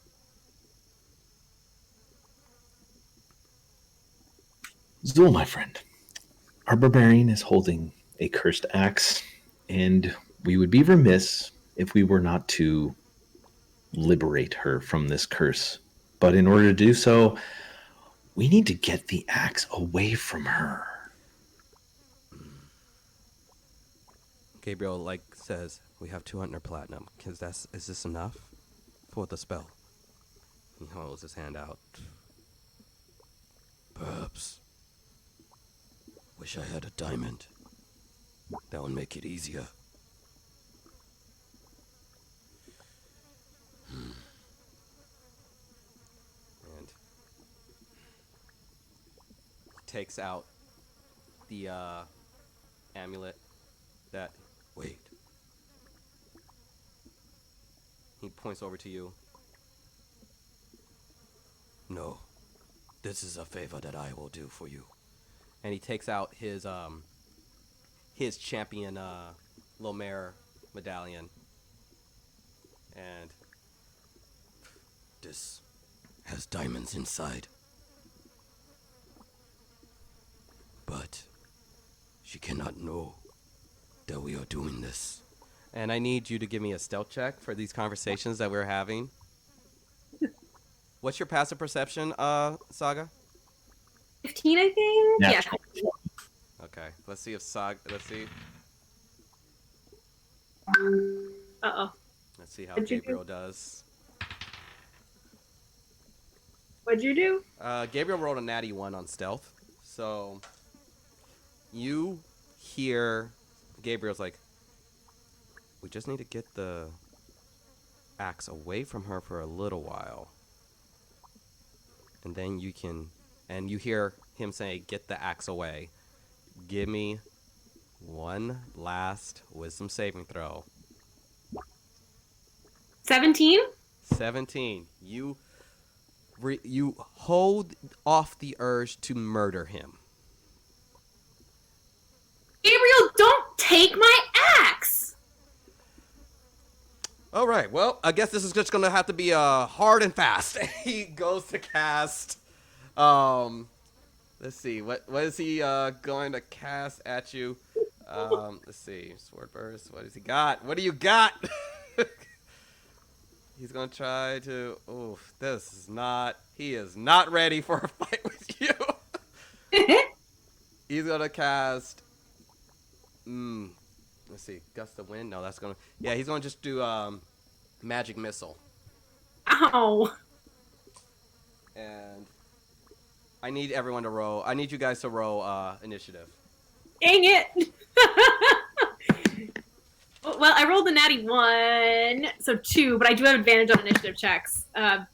Zool, my friend, our barbarian is holding a cursed axe, and we would be remiss if we were not to liberate her from this curse But in order to do so, we need to get the axe away from her. Gabriel says we have 200 platinum. Is this enough for the spell? He holds his hand out. Perhaps. Wish I had a diamond. That would make it easier. And takes out the amulet that... Wait. He points over to you. No. This is a favor that I will do for you. And he takes out his champion Lomér medallion. And this has diamonds inside. But she cannot know that we are doing this. And I need you to give me a stealth check for these conversations that we're having. What's your passive perception, Saga? 15, I think. Natural. Yeah. Okay, let's see if Saga. Let's see. Uh-oh. Let's see how What'd you do? Gabriel does. What'd you do? Gabriel rolled a natty 1 on stealth, so you hear Gabriel's like, "We just need to get the axe away from her for a little while, and then you can." And you hear him say, "Get the axe away." Give me one last wisdom saving throw. 17? 17. You hold off the urge to murder him. Gabriel, don't take my axe! All right. Well, I guess this is just gonna have to be hard and fast. He goes to cast. Let's see. What is he going to cast at you? Let's see. Sword burst. What has he got? What do you got? He's gonna try to. Oh, this is not. He is not ready for a fight with you. He's gonna cast. Let's see. Gust of wind. No, that's gonna. Yeah, he's gonna just do magic missile. Ow. And I need everyone to roll. I need you guys to roll initiative. Dang it! Well, I rolled a natty 1, so 2, but I do have advantage on initiative checks.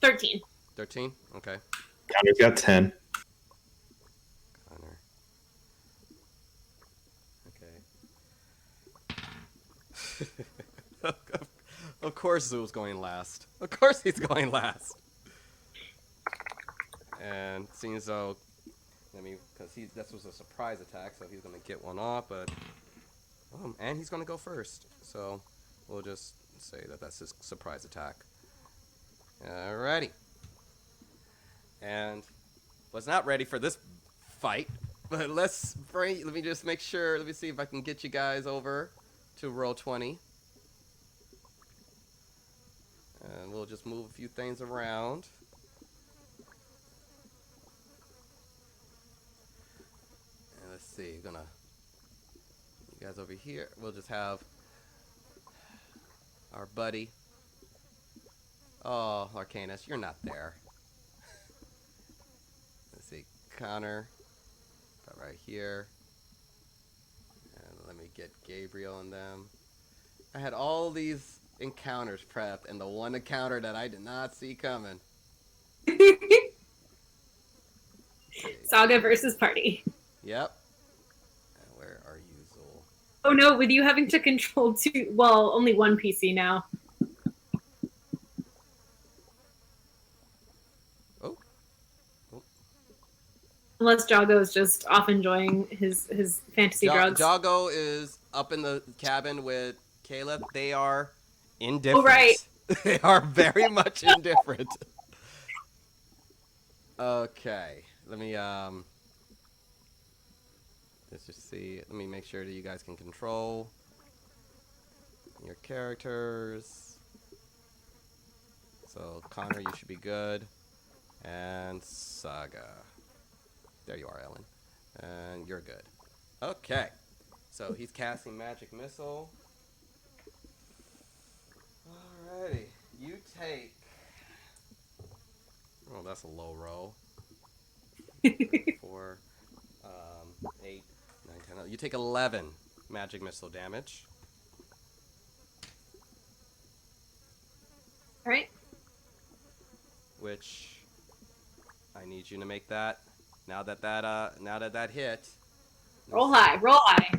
13. 13. Okay. Connor's got 10. Connor. Okay. Of course Zoo's going last. Of course he's going last. And seeing as though, because this was a surprise attack, so he's gonna get one off, but and he's gonna go first. So we'll just say that that's his surprise attack. Alrighty. And was not ready for this fight, but let me just make sure. Let me see if I can get you guys over to roll 20. And we'll just move a few things around. And let's see, you guys over here. We'll just have our buddy. Oh, Arcanus, you're not there. Let's see, Connor, about right here. And let me get Gabriel and them. I had all these encounters prepped, and the one encounter that I did not see coming. Saga versus party. Yep. And where are you, Zool? Oh no, with you having to control only one PC now. Oh. Unless Jago is just off enjoying his fantasy drugs. Jago is up in the cabin with Caleb. They are indifferent. Oh, right. They are very much indifferent. Okay. Let me let's just see. Let me make sure that you guys can control your characters. So Connor, you should be good. And Saga. There you are, Ellen. And you're good. Okay. So he's casting Magic Missile. Alrighty. You take. Oh, that's a low roll. 4, 8, 9, 10. You take 11 Magic Missile damage. All right. Which I need you to make that. Now that hit. Roll high. Roll high.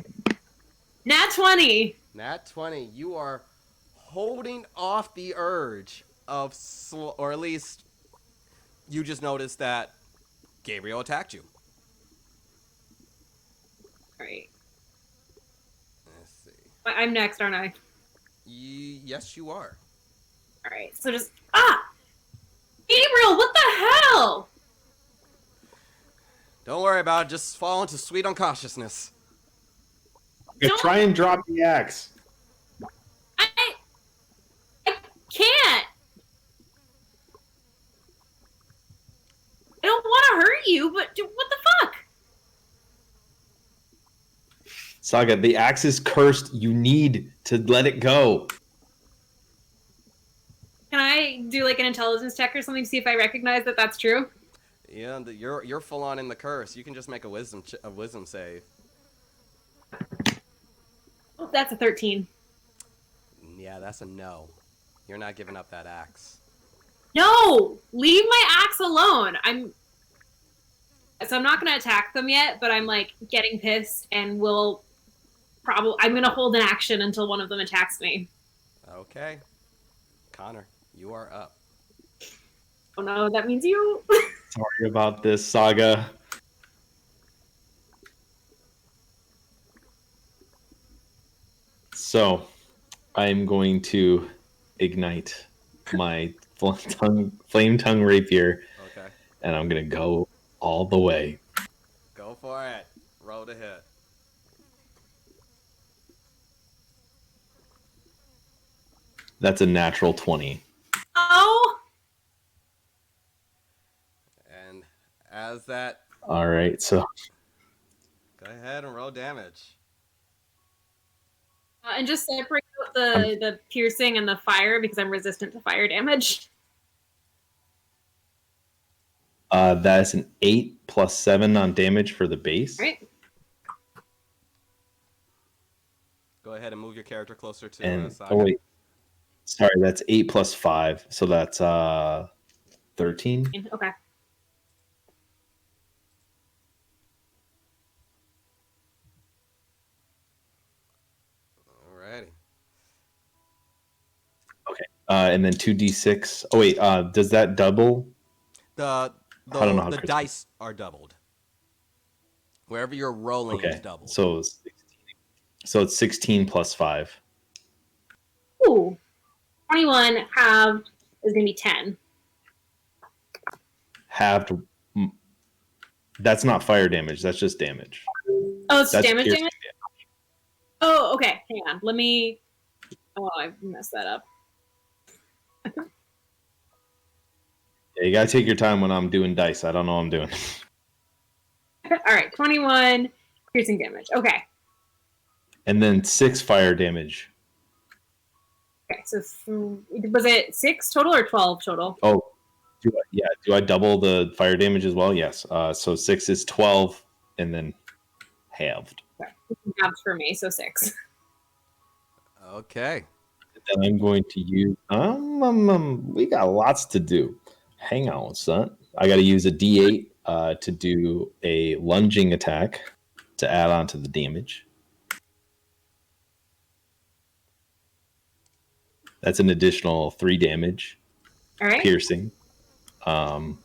Nat 20. Nat 20. You are holding off the urge of, or at least you just noticed that Gabriel attacked you. All right. Let's see. I'm next, aren't I? Yes, you are. All right. So just Gabriel, what the hell? Don't worry about it. Just fall into sweet unconsciousness. Try and drop the axe. I can't. I don't want to hurt you, but what the fuck? Saga, the axe is cursed. You need to let it go. Can I do like an intelligence check or something to see if I recognize that that's true? Yeah, you're full on in the curse. You can just make a wisdom save. Oh, that's a 13. Yeah, that's a no. You're not giving up that axe. No, leave my axe alone. I'm not gonna attack them yet, but I'm like getting pissed and I'm gonna hold an action until one of them attacks me. Okay. Connor, you are up. Oh no, that means you. Sorry about this, Saga. So, I'm going to ignite my flame tongue rapier, Okay. and I'm going to go all the way. Go for it. Roll to hit. That's a natural 20. Oh. And as that, All right, so go ahead and roll damage. And just separate out the piercing and the fire because I'm resistant to fire damage. that's an 8 plus 7 on damage for the base. All right. Go ahead and move your character closer to And Saga. oh wait, sorry, that's 8 plus 5, so that's 13. Okay. Alrighty. Okay, and then 2d6. Oh wait, does that double? The I don't know how the critical- dice are doubled. Wherever you're rolling Okay, is doubled. so it's 16 plus 5. Ooh. 21 halved is gonna be 10. Halved. That's not fire damage. That's just damage. Oh, it's That's damage. piercing Oh, okay. Hang on. Let me. Oh, I messed that up. Yeah, you gotta take your time when I'm doing dice. I don't know what I'm doing. All right, 21 piercing damage. Okay. And then 6 fire damage. Okay, so was it 6 total or 12 total? Oh, do I double the fire damage as well? Yes. So 6 is 12, and then halved. Okay. Halved for me, so 6. Okay. Then I'm going to use. We got lots to do. Hang on, son. I got to use a D8 to do a lunging attack to add on to the damage. That's an additional 3 damage. All right. Piercing. And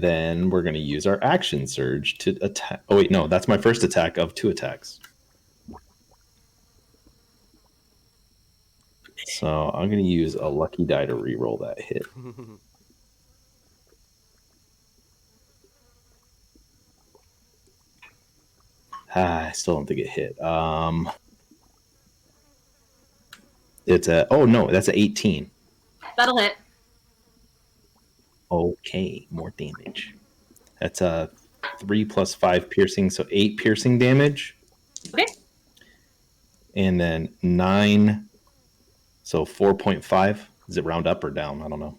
then we're going to use our action surge to attack. Oh, wait, no, that's my first attack of 2 attacks. So I'm going to use a lucky die to reroll that hit. I still don't think it hit. It's a, oh no, that's an 18. That'll hit. Okay, more damage. That's a 3 plus 5 piercing, so 8 piercing damage. Okay. And then 9, so 4.5. Does it round up or down? I don't know.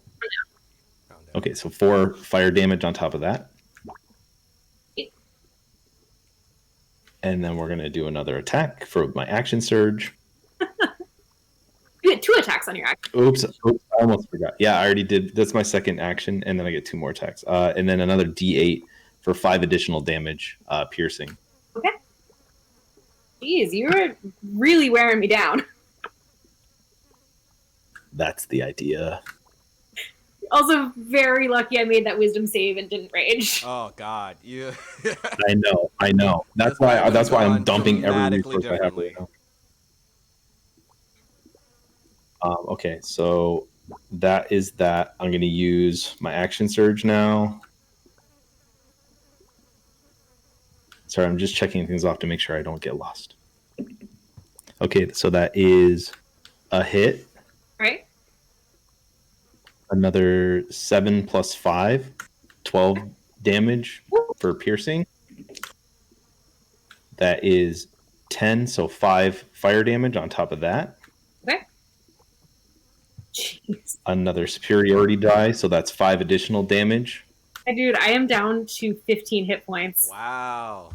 Round down. Okay, so 4 fire damage on top of that. And then we're going to do another attack for my action surge. You get 2 attacks on your action. Oops, I almost forgot. Yeah, I already did. That's my second action, and then I get 2 more attacks. And then another D8 for 5 additional damage, piercing. Okay. Jeez, you were really wearing me down. That's the idea. Also, very lucky I made that wisdom save and didn't rage. Oh God, you. I know. That's This might why. have That's why I'm gone dumping every dramatically resource I have right differently. now. Okay, so that is that. I'm going to use my action surge now. Sorry, I'm just checking things off to make sure I don't get lost. Okay, so that is a hit. Right? Another 7 plus 5, 12 damage for piercing. That is 10, so 5 fire damage on top of that. Okay. Jeez. Another superiority die, so that's 5 additional damage. Hey, dude, I am down to 15 hit points. Wow.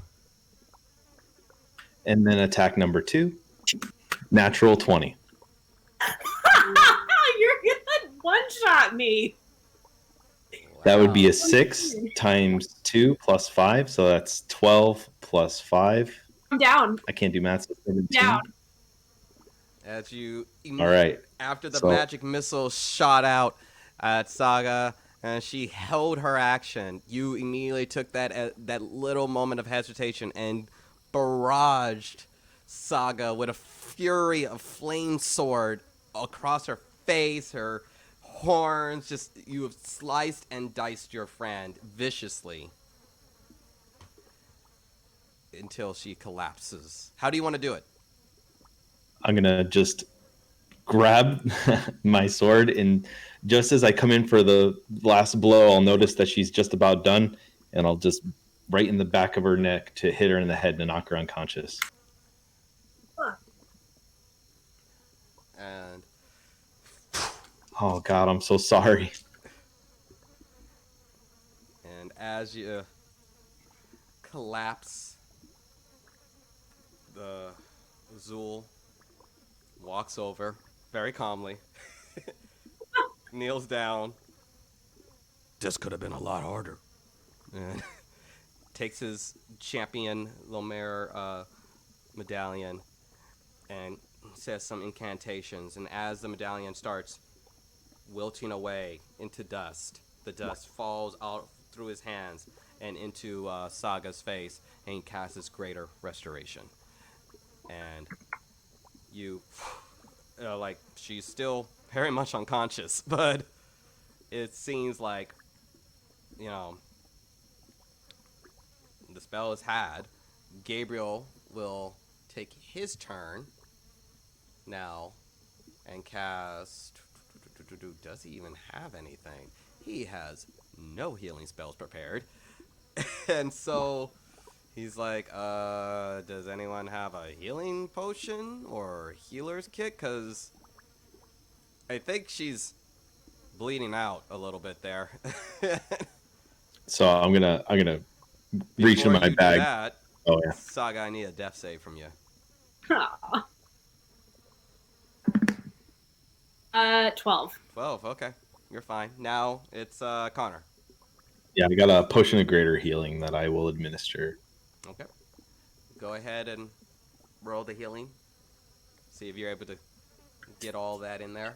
And then attack number 2, natural 20. You're gonna one-shot me. That would be Wow. a 6 times 2 plus 5, so that's 12 plus 5. I'm down. I can't do math, so 17. Down. As you. All right. After the So- magic missile shot out at Saga, and she held her action, you immediately took that little moment of hesitation and barraged Saga with a fury of flame sword across her face, her horns. Just you have sliced and diced your friend viciously until she collapses. How do you want to do it? I'm going to just grab my sword, and just as I come in for the last blow, I'll notice that she's just about done, and I'll just right in the back of her neck to hit her in the head and knock her unconscious. And Oh God, I'm so sorry. And as you collapse, the Zool walks over very calmly, kneels down. This could have been a lot harder. And takes his champion Lomér medallion and says some incantations. And as the medallion starts wilting away into dust, the dust falls out through his hands and into Saga's face, and he casts his greater restoration. And you, like, she's still very much unconscious, but it seems like, you know, the spell is had. Gabriel will take his turn now and cast. Does he even have anything? He has no healing spells prepared. And so he's like, does anyone have a healing potion or healer's kit? Because I think she's bleeding out a little bit there. So I'm gonna reach in Before my you do bag. that, Oh yeah. Saga, I need a death save from you. Aw. 12. 12, okay. You're fine. Now it's Connor. Yeah, I got a potion of greater healing that I will administer. Okay. Go ahead and roll the healing. See if you're able to get all that in there.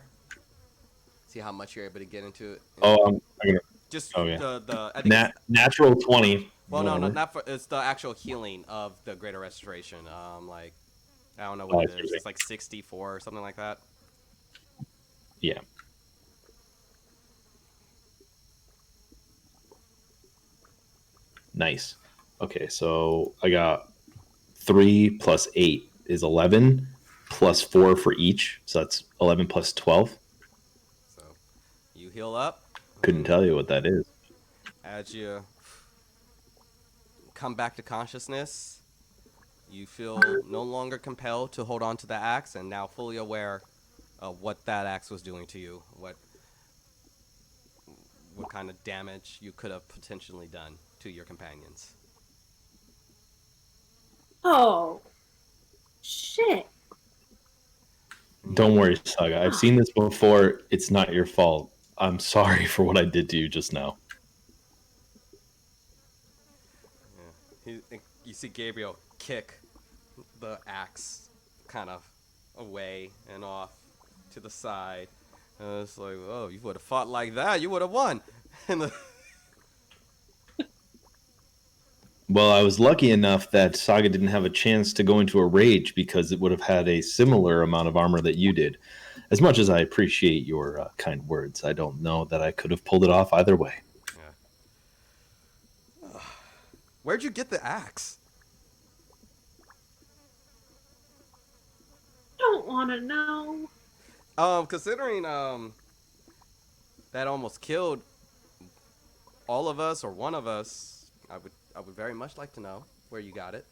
See how much you're able to get into it. Oh, I'm gonna Just oh, yeah. the I think it's- natural 20. well, no, Whatever. not for, it's the actual healing of the greater restoration. Like, I don't know Oh, what I it see is. what It's like 64 or something like that. Yeah. Nice. Okay, so I got 3 plus 8 is 11, plus 4 for each. So that's 11 plus 12. So you heal up. Couldn't tell you what that is. As you come back to consciousness, you feel no longer compelled to hold on to the axe and now fully aware of what that axe was doing to you, what kind of damage you could have potentially done to your companions. Oh, shit. Don't worry, Saga. I've seen this before. It's not your fault. I'm sorry for what I did to you just now. You see Gabriel kick the axe kind of away and off to the side. And it's like, oh, you would have fought like that, you would have won. And the, Well, I was lucky enough that Saga didn't have a chance to go into a rage because it would have had a similar amount of armor that you did. As much as I appreciate your kind words, I don't know that I could have pulled it off either way. where'd you get the axe? Don't want to know. Considering that almost killed all of us or one of us, I would very much like to know where you got it.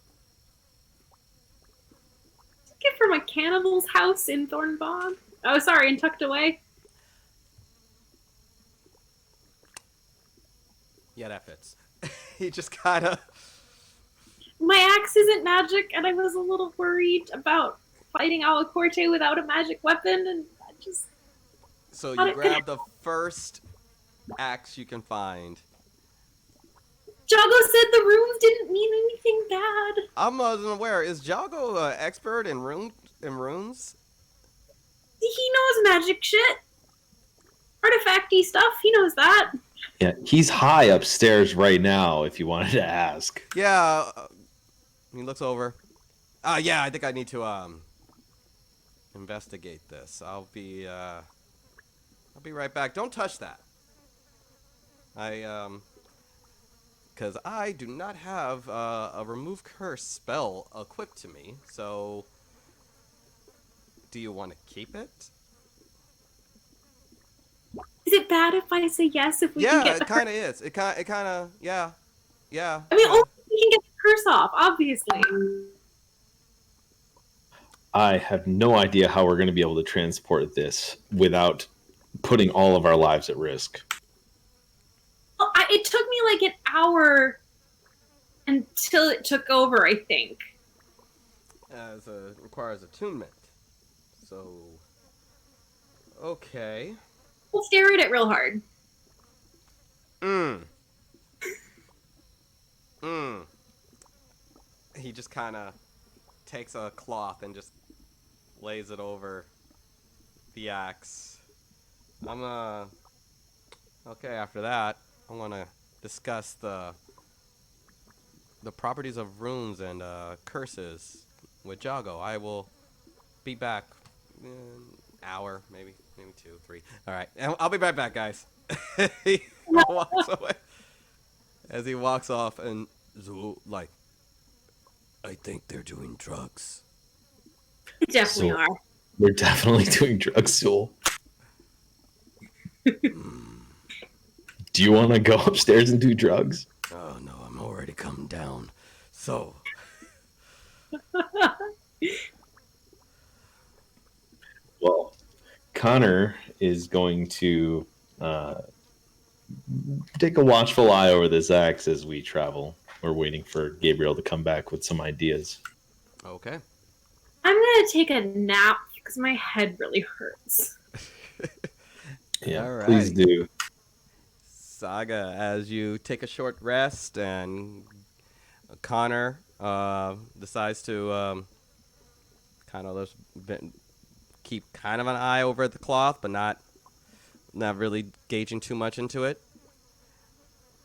Get from a cannibal's house in Thornbog. Oh, sorry, and tucked away. Yeah, that fits. He just kind of. My axe isn't magic, and I was a little worried about fighting Alacorte without a magic weapon, and I just. So you grab the first axe you can find. Jago said the runes didn't mean anything bad. I wasn't aware. Is Jago an expert in runes? He knows magic shit. Artifacty stuff, he knows that. Yeah, he's high upstairs right now, if you wanted to ask. Yeah. He looks over. Yeah, I think I need to investigate this. I'll be right back. Don't touch that. Because I do not have a remove curse spell equipped to me. So, do you want to keep it? Is it bad if I say yes if we can Yeah, get the it kind of is. It kind of, yeah. I mean, only if we can get the curse off, obviously. I have no idea how we're going to be able to transport this without putting all of our lives at risk. Well, it took me like an hour until it took over, I think. It requires attunement. So, okay. We'll stare at it real hard. He just kind of takes a cloth and just lays it over the axe. Okay, after that, I'm gonna discuss the properties of runes and curses with Jago. I will be back in an hour, maybe 2, 3. All right, and I'll be right back, guys. He walks away. As he walks off, and Zul, like, I think they're doing drugs. They definitely So- are. We're definitely doing drugs, Soul. Do you want to go upstairs and do drugs? Oh no, I'm already come down. So, Well, Connor is going to take a watchful eye over this axe as we travel. We're waiting for Gabriel to come back with some ideas. okay. I'm gonna take a nap because my head really hurts. Yeah, All please right. do. Saga, as you take a short rest, and Connor decides to kind of keep kind of an eye over the cloth, but not really gauging too much into it.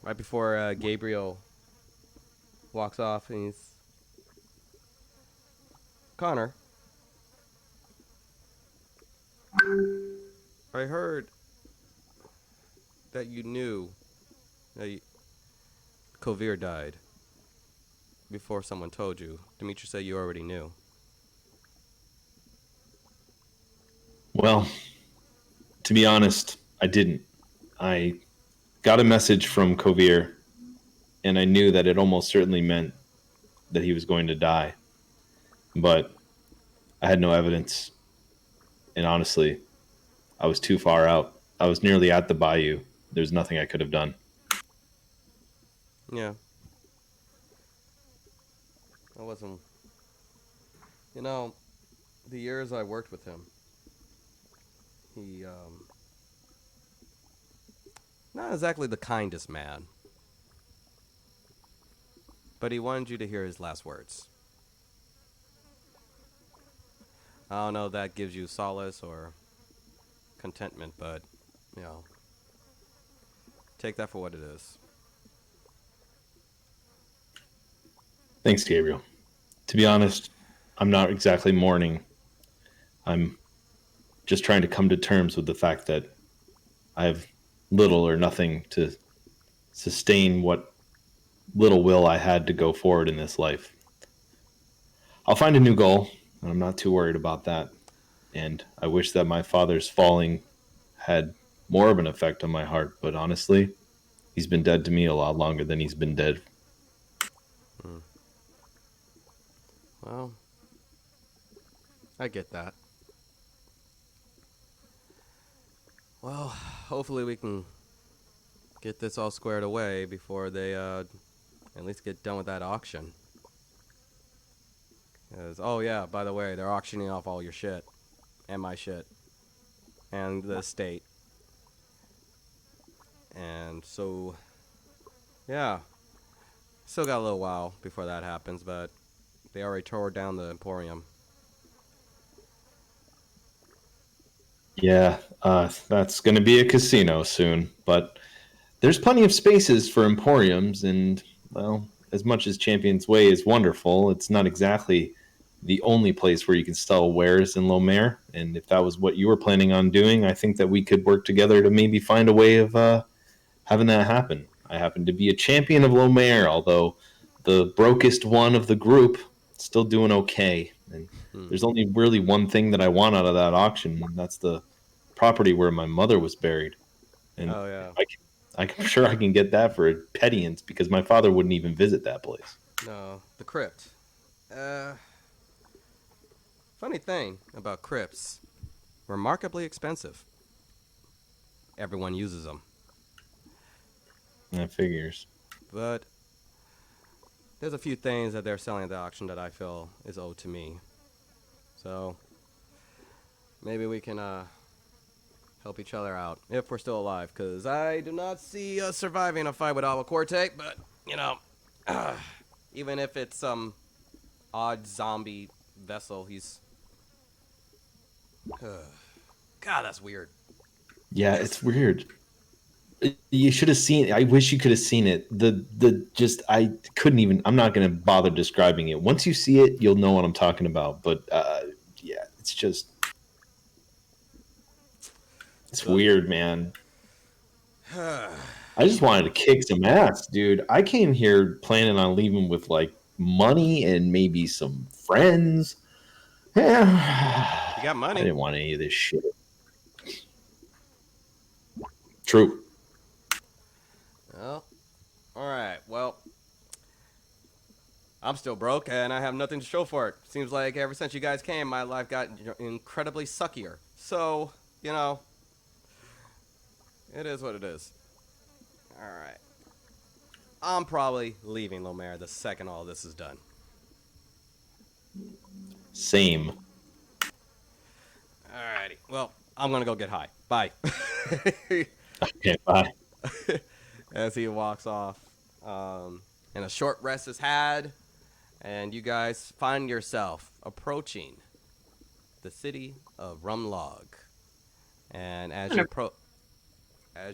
Right before Gabriel walks off, and he's Connor. I heard that you knew that Kovir died before someone told you. Dimitri said you already knew. Well, to be honest, I didn't. I got a message from Kovir, and I knew that it almost certainly meant that he was going to die. But I had no evidence, and honestly, I was too far out. I was nearly at the bayou. There's nothing I could have done. Yeah, I wasn't. You know, the years I worked with him, he not exactly the kindest man, but he wanted you to hear his last words. I don't know if that gives you solace or contentment, but you know, take that for what it is. Thanks, Gabriel. To be honest, I'm not exactly mourning. I'm just trying to come to terms with the fact that I have little or nothing to sustain what little will I had to go forward in this life. I'll find a new goal, and I'm not too worried about that. And I wish that my father's falling had more of an effect on my heart, but honestly, he's been dead to me a lot longer than he's been dead. Hmm. Well, I get that. Well, hopefully we can get this all squared away before they at least get done with that auction. 'Cause, oh yeah, by the way, they're auctioning off all your shit and my shit and the estate. And so, yeah, still got a little while before that happens, but they already tore down the Emporium. Yeah, that's going to be a casino soon, but there's plenty of spaces for emporiums, and well, as much as Champion's Way is wonderful, it's not exactly the only place where you can sell wares in Lomér. And if that was what you were planning on doing, I think that we could work together to maybe find a way of having that happen. I happen to be a champion of Lomér, although the brokest one of the group, still doing okay. And Hmm. there's only really one thing that I want out of that auction, and that's the property where my mother was buried. And Oh if yeah. I'm sure I can get that for a pettiance because my father wouldn't even visit that place. No, the crypt. Uh, Funny thing about crypts, remarkably expensive. Everyone uses them, That figures. but there's a few things that they're selling at the auction that I feel is owed to me. So maybe we can help each other out if we're still alive, because I do not see us surviving a fight with Alacorte. But you know, even if it's some odd zombie vessel, he's God, that's weird. Yeah, it's weird. You should have seen. I wish you could have seen it. The just I couldn't even. I'm not going to bother describing it. Once you see it, you'll know what I'm talking about. But yeah, it's The weird, man. I just wanted to kick some ass, dude. I came here planning on leaving with like money and maybe some friends. Yeah, you got I money. didn't want any of this shit. True. Well, all right. Well, I'm still broke and I have nothing to show for it. Seems like ever since you guys came, my life got incredibly suckier. So, you know, it is what it is. All right. I'm probably leaving Lomér the second all this is done. Same. Alrighty. Well, I'm gonna go get high. Bye. Okay, bye. As he walks off, and a short rest is had, and you guys find yourself approaching the city of Rumlog. And as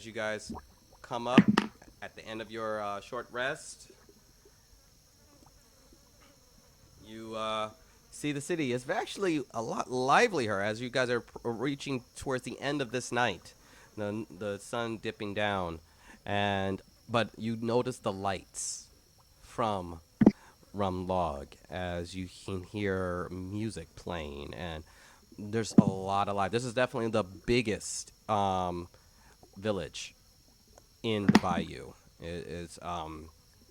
you guys come up at the end of your short rest, you see the city is actually a lot livelier as you guys are reaching towards the end of this night. The sun dipping down, and but you notice the lights from Rumlog as you can hear music playing, and there's a lot of life. This is definitely the biggest village in the bayou. It is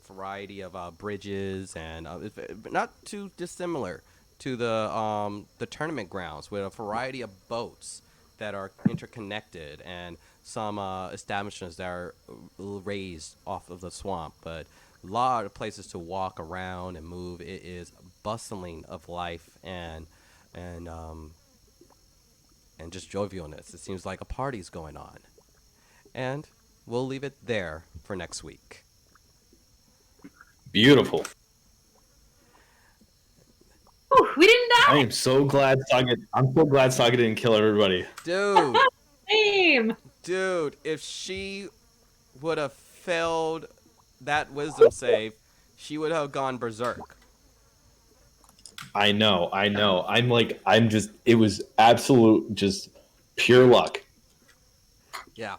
variety of bridges and it's not too dissimilar to the tournament grounds with a variety of boats that are interconnected and some establishments that are raised off of the swamp, but a lot of places to walk around and move. It is bustling of life and um, and just jovialness. It seems like a party's going on. And we'll leave it there for next week. Beautiful. Ooh, we didn't I die. am so glad Saga. I'm so glad Saga didn't kill everybody. Dude, Same. if she would have failed that wisdom save, she would have gone berserk. I know. I'm like, I'm just. It was absolute, just pure luck. Yeah.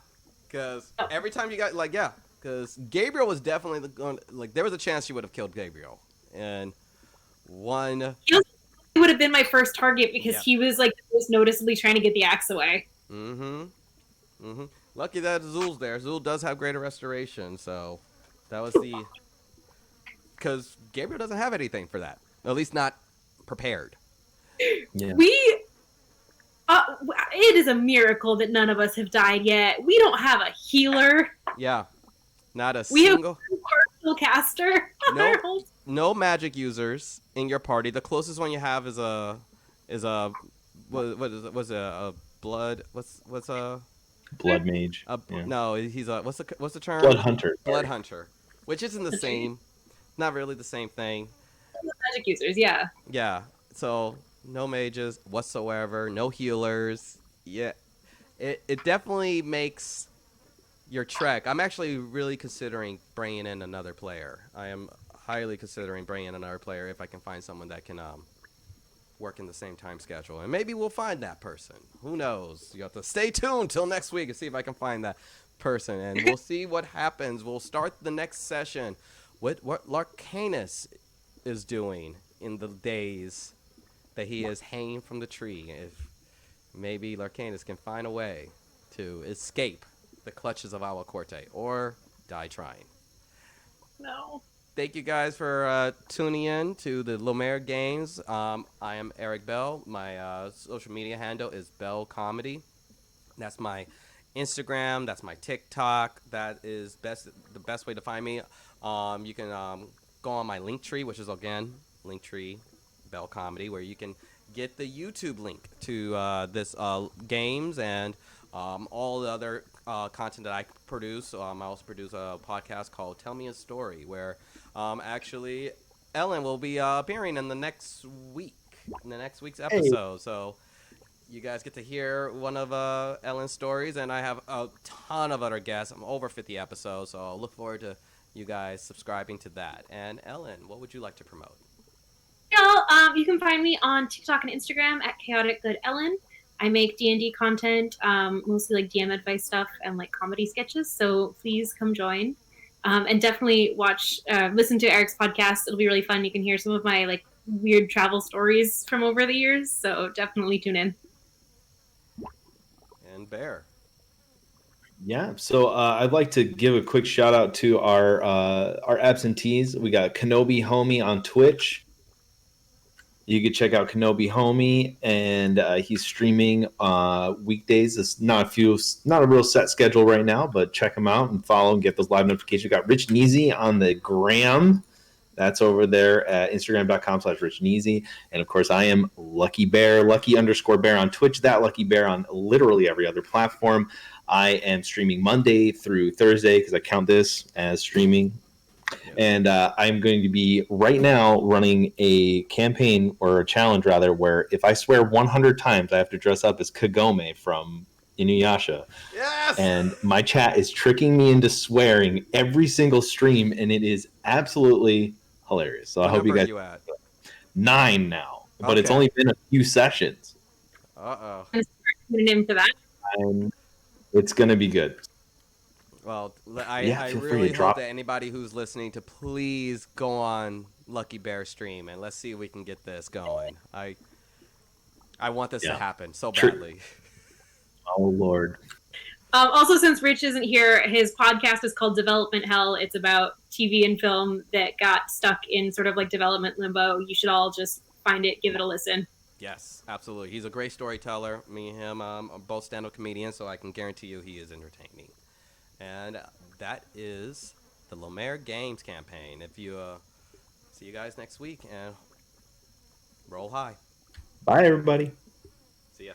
Because every time you got, like, yeah. Because Gabriel was definitely going, like, there was a chance she would have killed Gabriel. And one, He would have been my first target because yeah. he was like most noticeably trying to get the axe away. Mm-hmm. Mm-hmm. Lucky that Zul's there. Zul does have greater restoration, so that was the. Because Gabriel doesn't have anything for that. At least not prepared. Yeah. We it is a miracle that none of us have died yet. We don't have a healer. Yeah. Not a We have single. a partial caster. No, no magic users in your party. The closest one you have is a what is it? Was it a blood? What's Blood mage. a Yeah. no? He's a what's the term? Blood hunter. Blood hunter, which isn't the same. Not really the same thing. Magic users, yeah. Yeah. So no mages whatsoever. No healers. Yeah. It definitely makes your trek. I'm actually really considering bringing in another player. I am highly considering bringing in another player if I can find someone that can work in the same time schedule. And maybe we'll find that person. Who knows? You have to stay tuned till next week and see if I can find that person. And we'll see what happens. We'll start the next session with what Larcanus is doing in the days that he is hanging from the tree. If maybe Larcanus can find a way to escape the clutches of Agua Corte or die trying. No. Thank you guys for tuning in to the Lomér Games. I am Eric Bell. My social media handle is Bell Comedy. That's my Instagram. That's my TikTok. That is the best way to find me. You can go on my Linktree, which is again Linktree Bell Comedy, where you can get the YouTube link to this games and all the other content that I produce. I also produce a podcast called Tell Me a Story, where actually Ellen will be appearing in the next week, in the next week's episode. So you guys get to hear one of Ellen's stories, and I have a ton of other guests. I'm over 50 episodes, so I'll look forward to you guys subscribing to that. And Ellen, what would you like to promote? You can find me on TikTok and Instagram at Chaotic Good Ellen. I make D&D content, mostly like DM advice stuff and like comedy sketches. So please come join, and definitely listen to Eric's podcast. It'll be really fun. You can hear some of my like weird travel stories from over the years. So definitely tune in. And Bear. Yeah, so I'd like to give a quick shout out to our absentees. We got Kenobi Homie on Twitch. You can check out Kenobi Homie, and he's streaming weekdays. It's not a real set schedule right now, but check him out and follow and get those live notifications. We got Rich Neezy on the gram. That's over there at Instagram.com/Rich Neezy. And of course, I am Lucky Bear, Lucky_Bear on Twitch, that Lucky Bear on literally every other platform. I am streaming Monday through Thursday because I count this as streaming. And I'm going to be right now running a campaign or a challenge rather, where if I swear 100 times, I have to dress up as Kagome from Inuyasha. Yes! And my chat is tricking me into swearing every single stream, and it is absolutely hilarious. So I hope you guys. You at? 9 now, but it's Okay. only been a few sessions. Uh-oh. Tune in for that. It's going to be good. Well, Yeah, I feel free really to hope drop- that anybody who's listening to please go on Lucky Bear stream and let's see if we can get this going. I want this to happen so True. badly. Oh, Lord. Also, since Rich isn't here, his podcast is called Development Hell. It's about TV and film that got stuck in sort of like development limbo. You should all just find it, give it a listen. Yes, absolutely. He's a great storyteller. Me and him are both stand-up comedians, so I can guarantee you he is entertaining. And that is the Lomér Games campaign. If you see you guys next week and roll high. Bye, everybody. See ya.